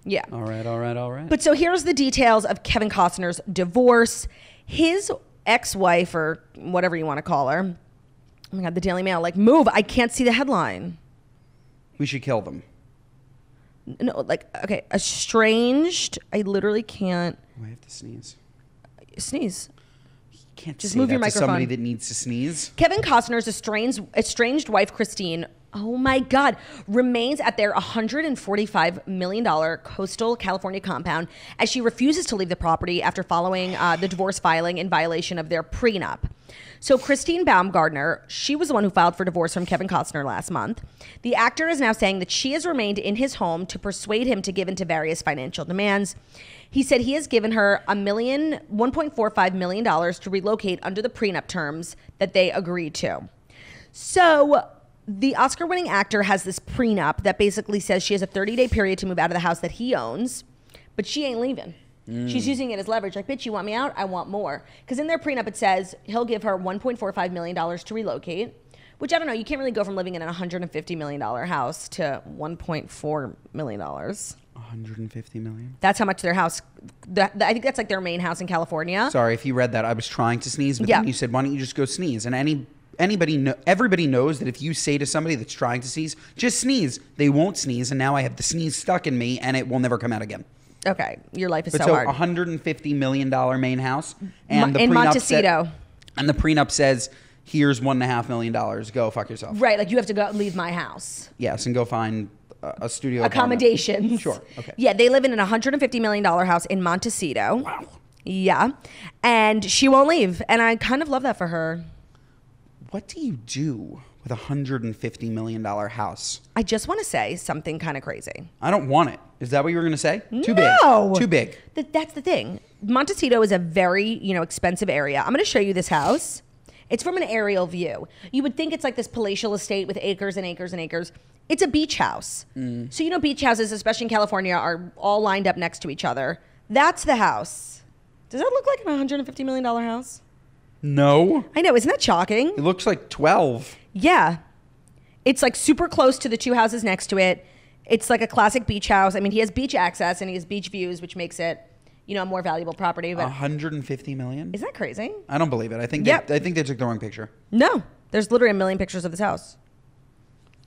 Yeah. All right. But so here's the details of Kevin Costner's divorce. His ex-wife, or whatever you want to call her. Oh my God, the Daily Mail. Like, move! I can't see the headline. We should kill them. No, like, okay, Estranged. I literally can't Oh, I have to sneeze. sneeze. You can't Just say move that your to somebody microphone. that needs to sneeze. Kevin Costner's estranged wife, Christine, oh my God, remains at their $145 million coastal California compound as she refuses to leave the property after following the divorce filing in violation of their prenup. So Christine Baumgartner, she was the one who filed for divorce from Kevin Costner last month. The actor is now saying that she has remained in his home to persuade him to give in to various financial demands. He said he has given her $1.45 million to relocate under the prenup terms that they agreed to. So the Oscar-winning actor has this prenup that basically says she has a 30-day period to move out of the house that he owns, but she ain't leaving. She's using it as leverage. Like, bitch, you want me out? I want more. Because in their prenup, it says he'll give her $1.45 million to relocate, which I don't know. You can't really go from living in a $150 million house to $1.4 million. 150 million. That's how much their house, I think that's like their main house in California. Sorry if you read that. I was trying to sneeze, but Yeah. then you said, why don't you just go sneeze? And everybody knows that if you say to somebody that's trying to sneeze, just sneeze, they won't sneeze. And now I have the sneeze stuck in me and it will never come out again. Okay, your life is But so so hard. $150 million main house. And the In prenup Montecito. and the prenup says, here's $1.5 million. Go fuck yourself. Right, like you have to go leave my house. Yes, and go find a studio Accommodations. Sure, okay. Yeah, they live in an $150 million house in Montecito. Wow. Yeah, and she won't leave. And I kind of love that for her. What do you do with a $150 million house? I just want to say something kind of crazy. I don't want it. Is that what you were going to say? Too No. big. Too big. That's the thing. Montecito is a very, expensive area. I'm going to show you this house. It's from an aerial view. You would think it's like this palatial estate with acres and acres and acres. It's a beach house. So, beach houses, especially in California, are all lined up next to each other. That's the house. Does that look like an $150 million house? No. I know. Isn't that shocking? It looks like 12. Yeah. It's like super close to the two houses next to it. It's like a classic beach house. I mean, he has beach access and he has beach views, which makes it, a more valuable property. But $150 million? isn't that crazy? I don't believe it. I think Yep. I think they took the wrong picture. No. There's literally a million pictures of this house.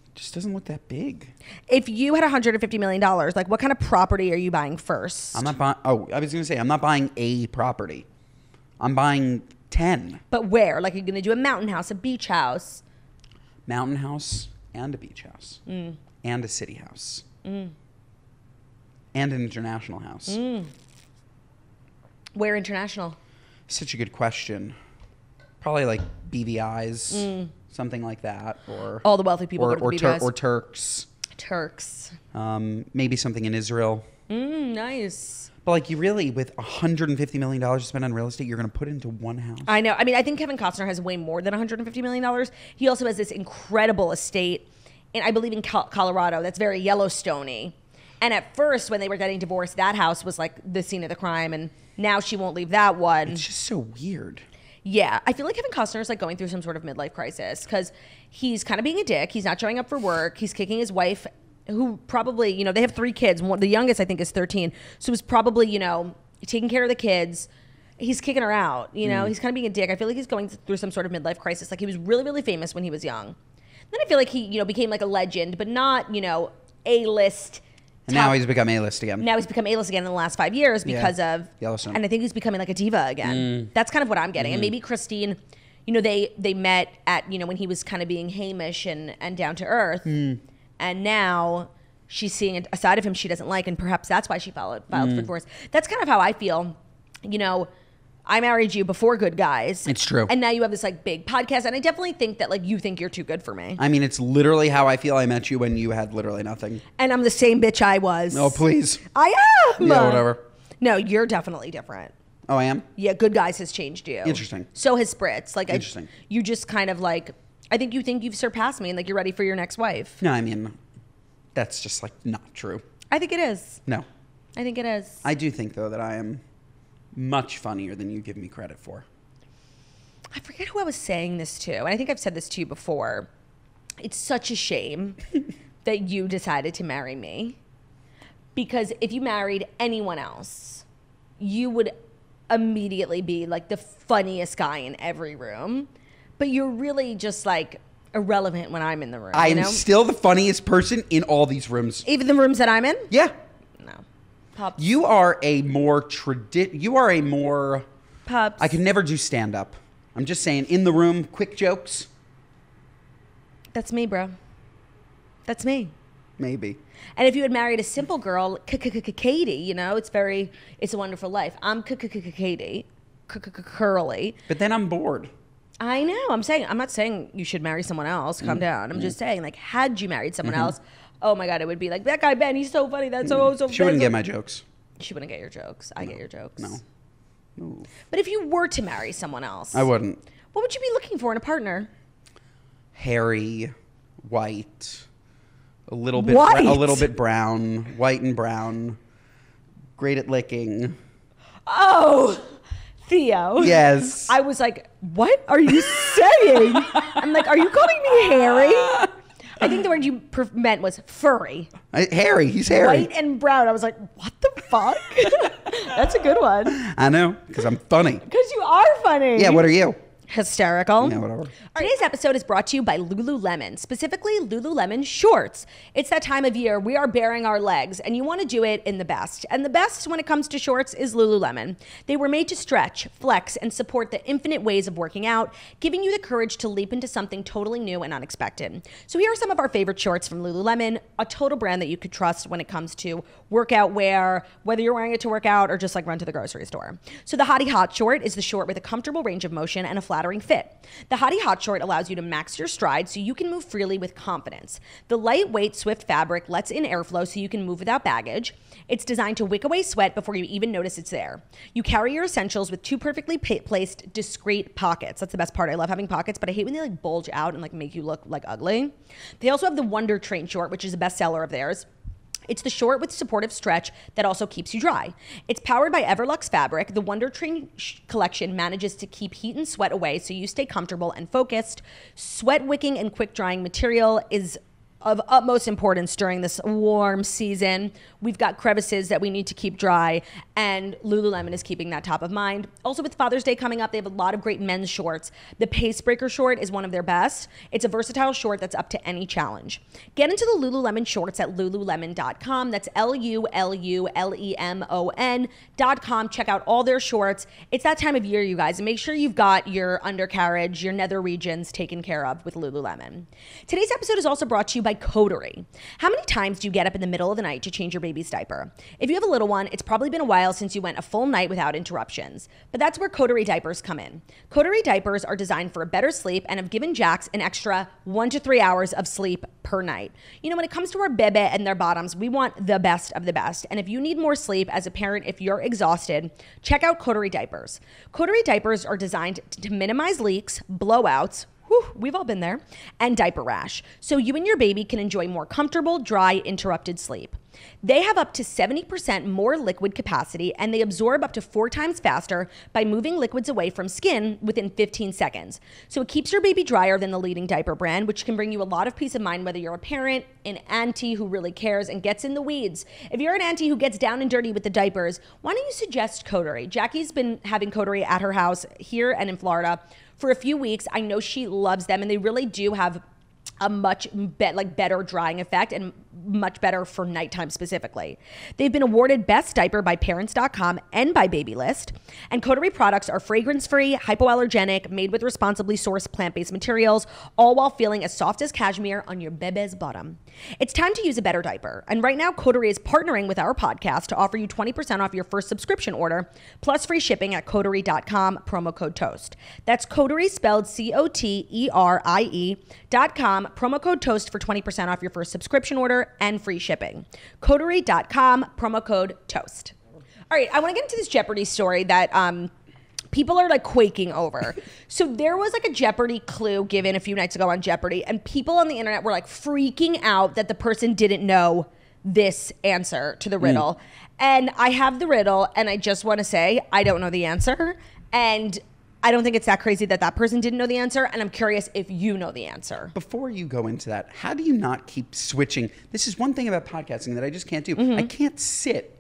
It just doesn't look that big. If you had $150 million, like what kind of property are you buying first? I'm not buying. Oh, I was going to say I'm not buying a property. I'm buying 10. But where? Like, you're going to do a mountain house, a beach house. Mountain house and a beach house and a city house and an international house. Where international? Such a good question. Probably like BVI's, something like that, or All the wealthy people go to the BVIs. or Turks. Turks. Maybe something in Israel. Nice. But like, you really, with $150 million to spend on real estate, you're going to put it into one house. I know. I mean, I think Kevin Costner has way more than $150 million. He also has this incredible estate, and I believe in Colorado, that's very Yellowstone-y. And at first, when they were getting divorced, that house was like the scene of the crime, and now she won't leave that one. It's just so weird. Yeah, I feel like Kevin Costner is like going through some sort of midlife crisis because he's kind of being a dick. He's not showing up for work. He's kicking his wife, who probably, they have 3 kids. The youngest, I think, is 13. So he's probably, taking care of the kids. He's kicking her out. He's kind of being a dick. I feel like he's going through some sort of midlife crisis. Like, he was really, really famous when he was young. Then I feel like he, became like a legend, but not, A-list. And now he's become A-list again. Now he's become A-list again in the last 5 years because of Yellowstone. And I think he's becoming like a diva again. That's kind of what I'm getting. And maybe Christine, they met at, when he was kind of being Hamish and down to earth. And now she's seeing a side of him she doesn't like, and perhaps that's why she filed for divorce. That's kind of how I feel. I married you before Good Guys. It's true. And now you have this like big podcast, and I definitely think that like you think you're too good for me. I mean, it's literally how I feel I met you when you had literally nothing. And I'm the same bitch I was. Oh, please. I am. Yeah, whatever. No, you're definitely different. Oh, I am? Yeah, Good Guys has changed you. Interesting. So has Spritz. Like, Interesting. You just kind of like, I think you think you've surpassed me and like you're ready for your next wife. No, I mean, that's just like not true. I think it is. No. I think it is. I do think, though, that I am much funnier than you give me credit for. I forget who I was saying this to, and I think I've said this to you before. It's such a shame that you decided to marry me. Because if you married anyone else, you would immediately be like the funniest guy in every room. But you're really just like irrelevant when I'm in the room. I am you know? still the funniest person in all these rooms. Even the rooms that I'm in? Yeah. No. Pops. You are a more Pops. I can never do stand-up. I'm just saying, in the room, quick jokes. That's me, bro. That's me. Maybe. And if you had married a simple girl, Katie, you know, it's a wonderful life. I'm Katie, curly. But then I'm bored. I know. I'm not saying you should marry someone else. Calm down. I'm just saying, like, had you married someone else, oh my God, it would be like, that guy Ben, he's so funny. That's so She wouldn't get my jokes. She wouldn't get your jokes. I get your jokes. No. But if you were to marry someone else, I wouldn't. What would you be looking for in a partner? Hairy, white, a little bit brown, white and brown, great at licking. Oh, Theo. Yes. I was like, what are you saying? I'm like, are you calling me hairy? I think the word you meant was furry. Hairy. He's hairy. White and brown. I was like, what the fuck? That's a good one. I know, because I'm funny. Because you are funny. Yeah, what are you? Hysterical. Yeah, whatever. Today's episode is brought to you by Lululemon, specifically Lululemon shorts. It's that time of year we are baring our legs, and you want to do it in the best. And the best when it comes to shorts is Lululemon. They were made to stretch, flex, and support the infinite ways of working out, giving you the courage to leap into something totally new and unexpected. So here are some of our favorite shorts from Lululemon, a total brand that you could trust when it comes to workout wear, whether you're wearing it to work out or just like run to the grocery store. So the Hottie Hot short is the short with a comfortable range of motion and a flattering fit. The Hottie Hot short allows you to max your stride so you can move freely with confidence. The lightweight, swift fabric lets in airflow so you can move without baggage. It's designed to wick away sweat before you even notice it's there. You carry your essentials with two perfectly placed, discreet pockets. That's the best part. I love having pockets, but I hate when they like bulge out and like make you look like ugly. They also have the Wonder Train short, which is a bestseller of theirs. It's the short with supportive stretch that also keeps you dry. It's powered by Everlux fabric. The Wonder Train collection manages to keep heat and sweat away so you stay comfortable and focused. Sweat wicking and quick drying material is of utmost importance during this warm season. We've got crevices that we need to keep dry, and Lululemon is keeping that top of mind. Also, with Father's Day coming up, they have a lot of great men's shorts. The Pace Breaker short is one of their best. It's a versatile short that's up to any challenge. Get into the Lululemon shorts at lululemon.com. That's LULULEMON.com. Check out all their shorts. It's that time of year, you guys, and make sure you've got your undercarriage, your nether regions taken care of with Lululemon. Today's episode is also brought to you by Coterie. How many times do you get up in the middle of the night to change your baby's diaper? If you have a little one, it's probably been a while since you went a full night without interruptions. But that's where Coterie diapers come in. Coterie diapers are designed for a better sleep and have given Jax an extra 1 to 3 hours of sleep per night. You know, when it comes to our bebe and their bottoms, we want the best of the best. And if you need more sleep as a parent, if you're exhausted, check out Coterie diapers. Coterie diapers are designed to minimize leaks, blowouts, we've all been there, and diaper rash, so you and your baby can enjoy more comfortable, dry, interrupted sleep. They have up to 70% more liquid capacity, and they absorb up to 4 times faster by moving liquids away from skin within 15 seconds. So it keeps your baby drier than the leading diaper brand, which can bring you a lot of peace of mind whether you're a parent, an auntie who really cares and gets in the weeds. If you're an auntie who gets down and dirty with the diapers, why don't you suggest Coterie? Jackie's been having Coterie at her house here and in Florida for a few weeks. I know she loves them, and they really do have a much better drying effect and much better for nighttime specifically. They've been awarded Best Diaper by Parents.com and by Babylist. And Coterie products are fragrance-free, hypoallergenic, made with responsibly sourced plant-based materials, all while feeling as soft as cashmere on your bebe's bottom. It's time to use a better diaper. And right now, Coterie is partnering with our podcast to offer you 20% off your first subscription order, plus free shipping at Coterie.com, promo code TOAST. That's Coterie, spelled COTERIE.com, promo code TOAST for 20% off your first subscription order and free shipping. Coterie.com, promo code TOAST. All right, I want to get into this Jeopardy story that people are like quaking over. So there was like a Jeopardy clue given a few nights ago on Jeopardy, and people on the internet were like freaking out that the person didn't know this answer to the riddle. And I have the riddle, and I just want to say I don't know the answer, and I don't think it's that crazy that that person didn't know the answer, and I'm curious if you know the answer. Before you go into that, how do you not keep switching? This is one thing about podcasting that I just can't do. I can't sit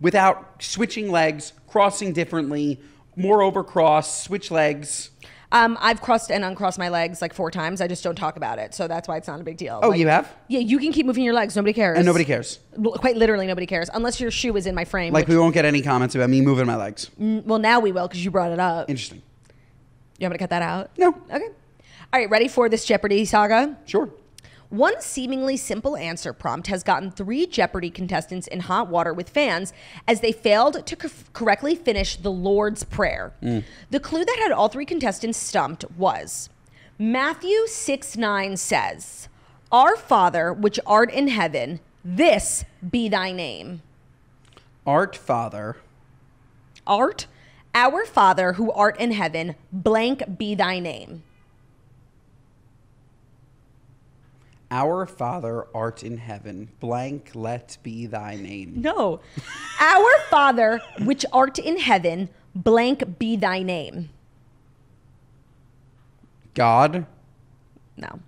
without switching legs, crossing differently, more over cross, switch legs. I've crossed and uncrossed my legs like 4 times. I just don't talk about it. So that's why it's not a big deal. Oh, like, you have? Yeah, you can keep moving your legs. Nobody cares. And nobody cares. Quite literally, nobody cares. Unless your shoe is in my frame. Like, we won't get any comments about me moving my legs. Well, now we will because you brought it up. Interesting. You want me to cut that out? No. Okay. All right, ready for this Jeopardy saga? Sure. One seemingly simple answer prompt has gotten 3 Jeopardy contestants in hot water with fans as they failed to correctly finish the Lord's Prayer. The clue that had all 3 contestants stumped was Matthew 6:9 says, "Our Father, which art in heaven, this be thy name." Art Father. Art, our Father who art in heaven, blank be thy name. Our Father art in heaven, blank let be thy name. No. Our Father, which art in heaven, blank be thy name. God? No.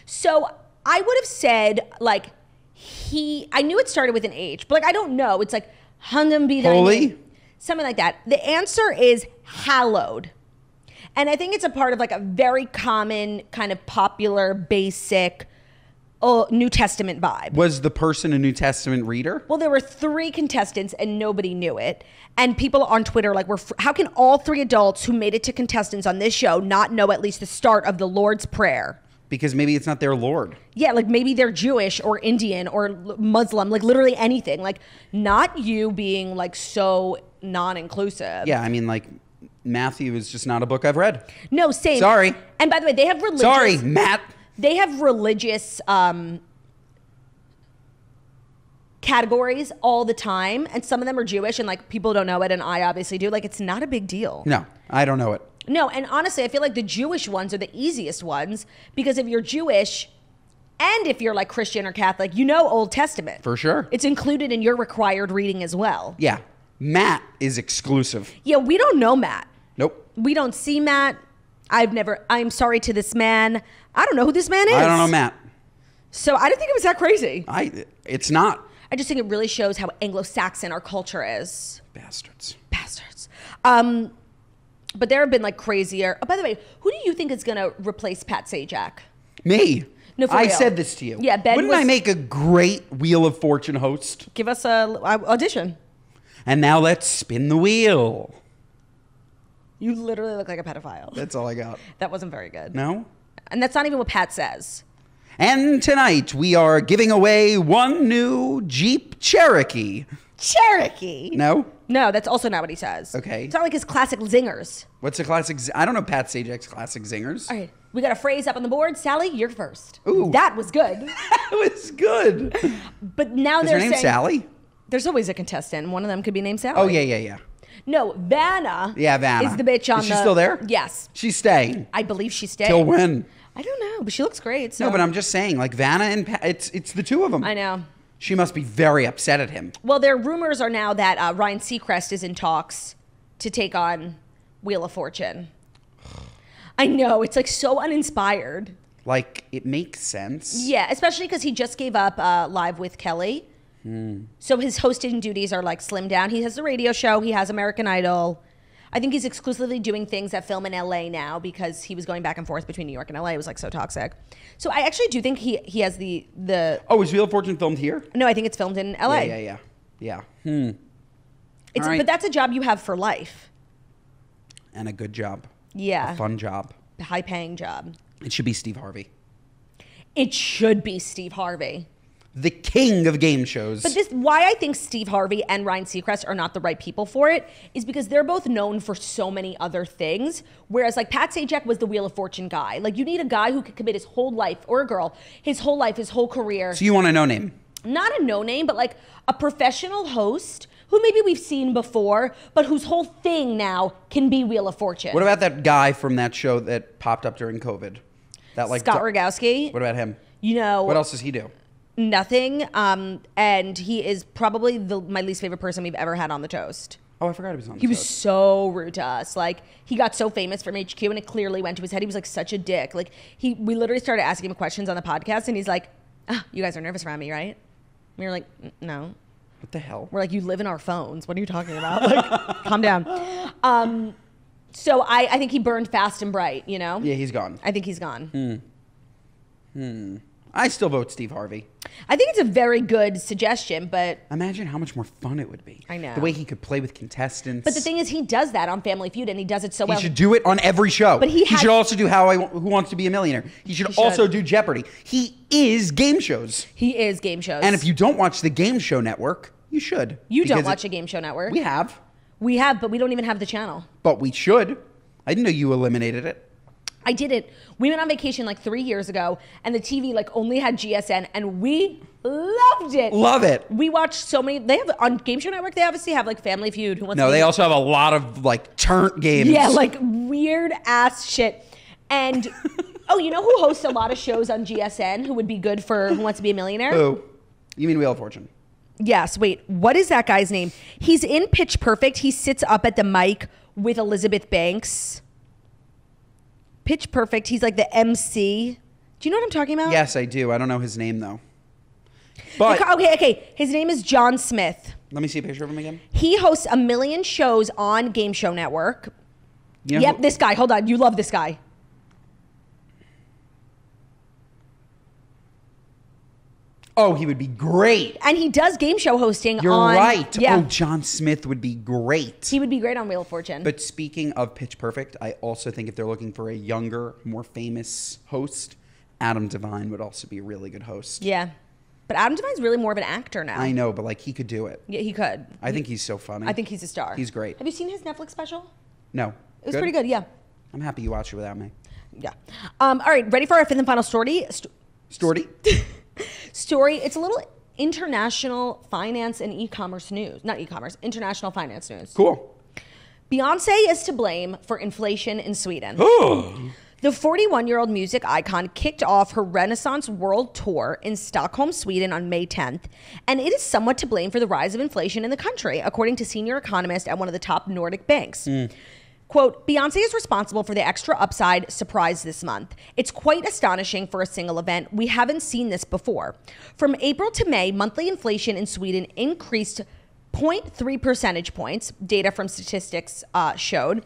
So I would have said, like, I knew it started with an H, but, like, I don't know. It's like, Hundum be thy Holy? name. Something like that. The answer is hallowed. And I think it's a part of, like, a very common, kind of popular, basic New Testament vibe. Was the person a New Testament reader? Well, there were 3 contestants and nobody knew it. And people on Twitter how can all 3 adults who made it to contestants on this show not know at least the start of the Lord's Prayer? Because maybe it's not their Lord. Yeah, like maybe they're Jewish or Indian or Muslim, like literally anything. Like not you being like so non-inclusive. Yeah, I mean, like, Matthew is just not a book I've read. No, same. Sorry. And by the way, they have religious... Sorry, Matt. They have religious categories all the time, and some of them are Jewish, and like people don't know it, and I obviously do. Like, it's not a big deal. No, I don't know it. No, and honestly, I feel like the Jewish ones are the easiest ones because if you're Jewish and if you're like Christian or Catholic, you know Old Testament. For sure. It's included in your required reading as well. Yeah, Matt is exclusive. Yeah, we don't know Matt. Nope. We don't see Matt. I'm sorry to this man. I don't know who this man is. I don't know Matt. So I didn't think it was that crazy. It's not. I just think it really shows how Anglo-Saxon our culture is. Bastards. But there have been like crazier. Oh, by the way, who do you think is going to replace Pat Sajak? Me. No, for I real. said this to you. Yeah, Ben Wouldn't I make a great Wheel of Fortune host? Give us a audition. And now let's spin the wheel. You literally look like a pedophile. That's all I got. That wasn't very good. No? And that's not even what Pat says. And tonight we are giving away one new Jeep Cherokee. Cherokee? No? No, that's also not what he says. Okay. It's not like his classic zingers. What's a classic? I don't know Pat Sajak's classic zingers. All right. We got a phrase up on the board. Sally, you're first. Ooh. That was good. That was good. But now Is they're her name saying... Sally? There's always a contestant. One of them could be named Sally. Oh, yeah. No, Vanna. Yeah, Vanna. Is the bitch on Is she still there? Yes. She's staying. I believe she's staying. Till when? I don't know, but she looks great. So. No, but I'm just saying, like, Vanna and Pat, it's the two of them. I know. She must be very upset at him. Well, their rumors are now that Ryan Seacrest is in talks to take on Wheel of Fortune. I know. It's like so uninspired. Like, it makes sense. Yeah, especially because he just gave up Live with Kelly. So his hosting duties are like slimmed down. He has the radio show. He has American Idol. I think he's exclusively doing things that film in LA now because he was going back and forth between New York and LA. It was like so toxic. So I actually do think he has the. Oh, is Wheel of Fortune filmed here? No, I think it's filmed in LA. Yeah. But that's a job you have for life. And a good job. Yeah. A fun job. A high-paying job. It should be Steve Harvey. It should be Steve Harvey. The king of game shows. But why I think Steve Harvey and Ryan Seacrest are not the right people for it is because they're both known for so many other things. Whereas like Pat Sajak was the Wheel of Fortune guy. Like you need a guy who could commit his whole life, or a girl, his whole life, his whole career. So you want a no-name? Not a no-name, but like a professional host who maybe we've seen before, but whose whole thing now can be Wheel of Fortune. What about that guy from that show that popped up during COVID? That like Scott Rogowski. What about him? You know. What else does he do? Nothing. And he is probably my least favorite person we've ever had on the toast. Oh, I forgot he was on the He was toast. so rude to us. Like, he got so famous from HQ and it clearly went to his head. He was like such a dick. Like, we literally started asking him questions on the podcast and he's like, you guys are nervous around me, right? And we were like, no. What the hell? We're like, you live in our phones. What are you talking about? Like, calm down. So I think he burned fast and bright, you know? Yeah, he's gone. I think he's gone. I still vote Steve Harvey. I think it's a very good suggestion, but... Imagine how much more fun it would be. I know. The way he could play with contestants. But the thing is, he does that on Family Feud, and he does it so well. He should do it on every show. But he should also do Who Wants to Be a Millionaire. He should also do Jeopardy. He is game shows. He is game shows. And if you don't watch the Game Show Network, you should. You don't watch a Game Show Network. We have. We have, but we don't even have the channel. But we should. I didn't know you eliminated it. I did it. We went on vacation like 3 years ago, and the TV like only had GSN, and we loved it. Love it. We watched so many. They have on Game Show Network. They obviously have like Family Feud. Who Wants to Be they also have a lot of like turnt games. Yeah, like weird ass shit. And oh, you know who hosts a lot of shows on GSN? Who would be good for Who Wants to Be a Millionaire? Who? You mean Wheel of Fortune? Yes. Wait. What is that guy's name? He's in Pitch Perfect. He sits up at the mic with Elizabeth Banks. Pitch Perfect. He's like the MC. Do you know what I'm talking about? Yes, I do. I don't know his name though. But okay. His name is John Smith. Let me see a picture of him again. He hosts a million shows on Game Show Network. You know This guy. Hold on. You love this guy. Oh, he would be great. And he does game show hosting You're on... right. Yeah. Oh, John Smith would be great. He would be great on Wheel of Fortune. But speaking of Pitch Perfect, I also think if they're looking for a younger, more famous host, Adam Devine would also be a really good host. Yeah. But Adam Devine's really more of an actor now. I know, but like he could do it. Yeah, he could. I think he's so funny. I think he's a star. He's great. Have you seen his Netflix special? No. It was pretty good, yeah. I'm happy you watched it without me. Yeah. All right, ready for our fifth and final story? Story? Story. It's a little international finance and e-commerce news. Not e-commerce, international finance news. Cool. Beyonce is to blame for inflation in Sweden. The 41-year-old music icon kicked off her Renaissance World Tour in Stockholm, Sweden on May 10th, and it is somewhat to blame for the rise of inflation in the country, according to senior economist at one of the top Nordic banks. Quote, Beyonce is responsible for the extra upside surprise this month. It's quite astonishing for a single event. We haven't seen this before. From April to May, monthly inflation in Sweden increased 0.3 percentage points, data from statistics showed.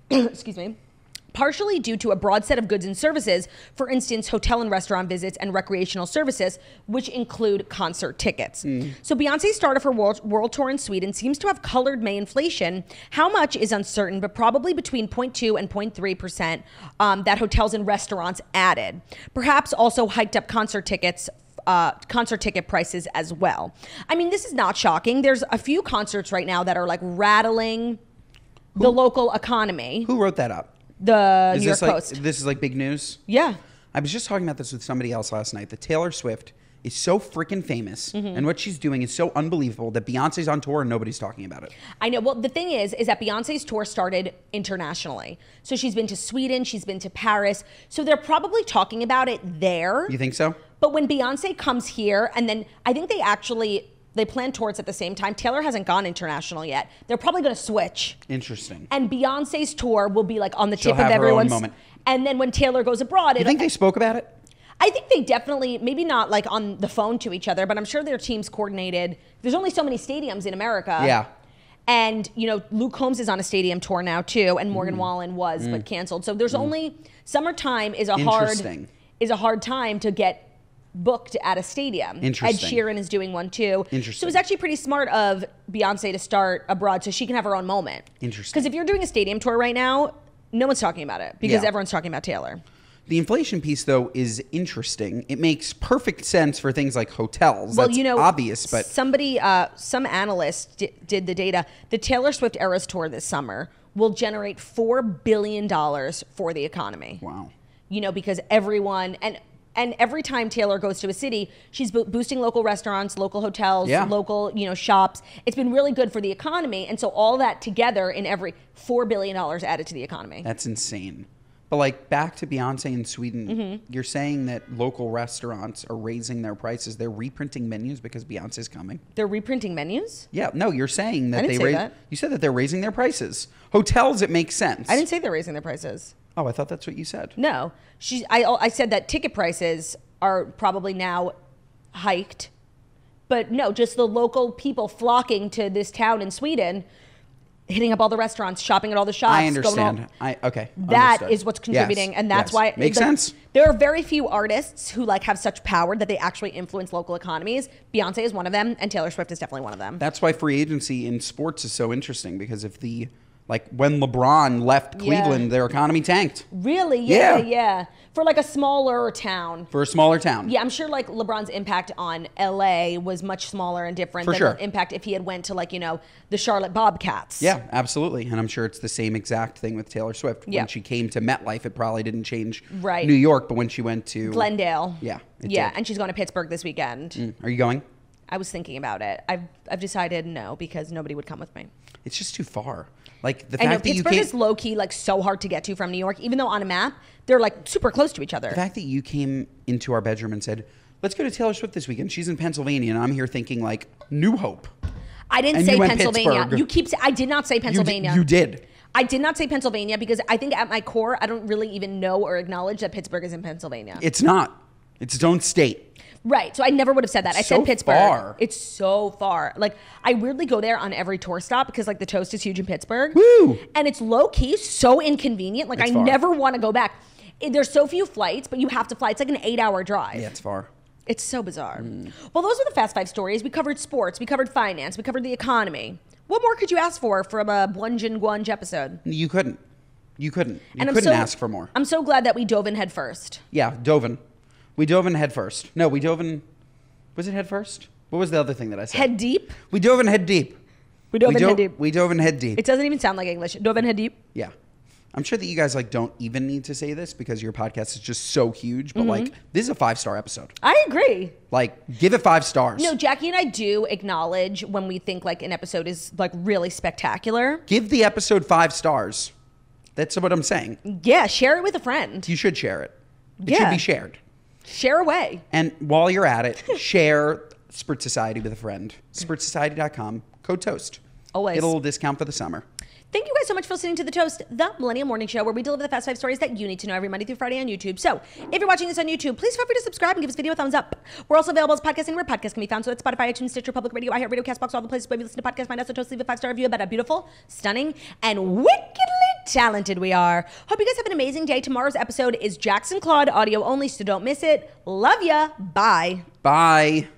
Excuse me. Partially due to a broad set of goods and services, for instance, hotel and restaurant visits and recreational services, which include concert tickets. So Beyonce's start of her world tour in Sweden seems to have colored May inflation. How much is uncertain, but probably between 0.2 and 0.3% that hotels and restaurants added. Perhaps also hiked up concert ticket prices as well. I mean, this is not shocking. There's a few concerts right now that are like rattling the local economy. Who wrote that up? The New York Post. This is like big news? Yeah. I was just talking about this with somebody else last night. That Taylor Swift is so freaking famous, and what she's doing is so unbelievable that Beyonce's on tour and nobody's talking about it. I know. Well, the thing is that Beyonce's tour started internationally. So she's been to Sweden, she's been to Paris. So they're probably talking about it there. You think so? But when Beyonce comes here, and then I think they plan tours at the same time. Taylor hasn't gone international yet. They're probably going to switch. Interesting. And Beyonce's tour will be like on the tip of have her own everyone's moment. And then when Taylor goes abroad, You think they spoke about it? I think they definitely, maybe not like on the phone to each other, but I'm sure their teams coordinated. There's only so many stadiums in America. Yeah. And, you know, Luke Combs is on a stadium tour now too, and Morgan Wallen was, but canceled. So there's only, summertime is a hard time to get booked at a stadium. Interesting. Ed Sheeran is doing one too. Interesting. So it's actually pretty smart of Beyonce to start abroad so she can have her own moment. Interesting. Because if you're doing a stadium tour right now, no one's talking about it because everyone's talking about Taylor. The inflation piece, though, is interesting. It makes perfect sense for things like hotels. Well, that's you know, obvious, but some analyst did the data. The Taylor Swift Eras Tour this summer will generate $4 billion for the economy. Wow. You know, because everyone and every time Taylor goes to a city, she's boosting local restaurants, local hotels, local, you know, shops. It's been really good for the economy. And so all that together in every $4 billion added to the economy. That's insane. But like back to Beyonce in Sweden, you're saying that local restaurants are raising their prices. They're reprinting menus because Beyonce's coming. They're reprinting menus? Yeah, no, you're saying that I didn't say that. You said that they're raising their prices. Hotels, it makes sense. I didn't say they're raising their prices. Oh, I thought that's what you said. No, I said that ticket prices are probably now hiked, but no, just the local people flocking to this town in Sweden. hitting up all the restaurants, shopping at all the shops. I understand. Okay. That Understood. is what's contributing, Yes. and that's Yes. why Makes sense. There are very few artists who like have such power that they actually influence local economies. Beyonce is one of them, and Taylor Swift is definitely one of them. That's why free agency in sports is so interesting, because if when LeBron left Cleveland, their economy tanked. Really? Yeah. For like a smaller town. For a smaller town. Yeah, I'm sure like LeBron's impact on LA was much smaller and different For than sure. the impact if he had went to like, the Charlotte Bobcats. Yeah, absolutely. And I'm sure it's the same exact thing with Taylor Swift. Yeah. When she came to MetLife, it probably didn't change Right. New York, but when she went to Glendale. Yeah. it Yeah, did. and she's going to Pittsburgh this weekend. Are you going? I was thinking about it. I've decided no because nobody would come with me. It's just too far. Like the I know fact that you Pittsburgh came, is low key like so hard to get to from New York, even though on a map they're like super close to each other. the fact that you came into our bedroom and said, "Let's go to Taylor Swift this weekend." She's in Pennsylvania, and I'm here thinking like New Hope. I didn't And say you went Pennsylvania. Pittsburgh. I did not say Pennsylvania. You did. I did not say Pennsylvania because I think at my core I don't really even know or acknowledge that Pittsburgh is in Pennsylvania. It's not. It's its own state. Right. So I never would have said that. I So said Pittsburgh. far. It's so far. Like I weirdly go there on every tour stop because like the Toast is huge in Pittsburgh. Woo! And it's low key, so inconvenient. Like It's I far. never want to go back. There's so few flights, but you have to fly. It's like an 8-hour drive. Yeah, it's far. It's so bizarre. Well, those are the Fast Five stories. We covered sports. We covered finance. We covered the economy. What more could you ask for from a Blunge and Guange episode? You couldn't. You couldn't I'm ask for more. I'm so glad that we dove in head first. Yeah, Doven. We dove in head first. No, we dove in. Was it head first? What was the other thing that I said? Head deep. We dove in head deep. We dove in head deep. We dove in head deep. It doesn't even sound like English. Dove in head deep. Yeah. I'm sure that you guys don't even need to say this because your podcast is just so huge, but this is a 5-star episode. I agree. Give it 5 stars. No, Jackie and I do acknowledge when we think like an episode is like really spectacular. Give the episode 5 stars. That's what I'm saying. Yeah, share it with a friend. You should share it. It Yeah. should be shared. Share away. And while you're at it, share Spirit Society with a friend. SpiritSociety.com. Code TOAST. Always. Get a little discount for the summer. Thank you guys so much for listening to The Toast, the Millennial Morning Show, where we deliver the Fast Five stories that you need to know every Monday through Friday on YouTube. So, if you're watching this on YouTube, please feel free to subscribe and give this video a thumbs up. We're also available as podcasts anywhere podcasts can be found. So that's Spotify, iTunes, Stitcher, Public Radio, iHeartRadio, CastBox, all the places where you listen to podcasts. Find us at Toast, leave a 5-star review about how beautiful, stunning, and wickedly talented we are. Hope you guys have an amazing day. Tomorrow's episode is Jackson Claude audio only, so don't miss it. Love ya. Bye. Bye.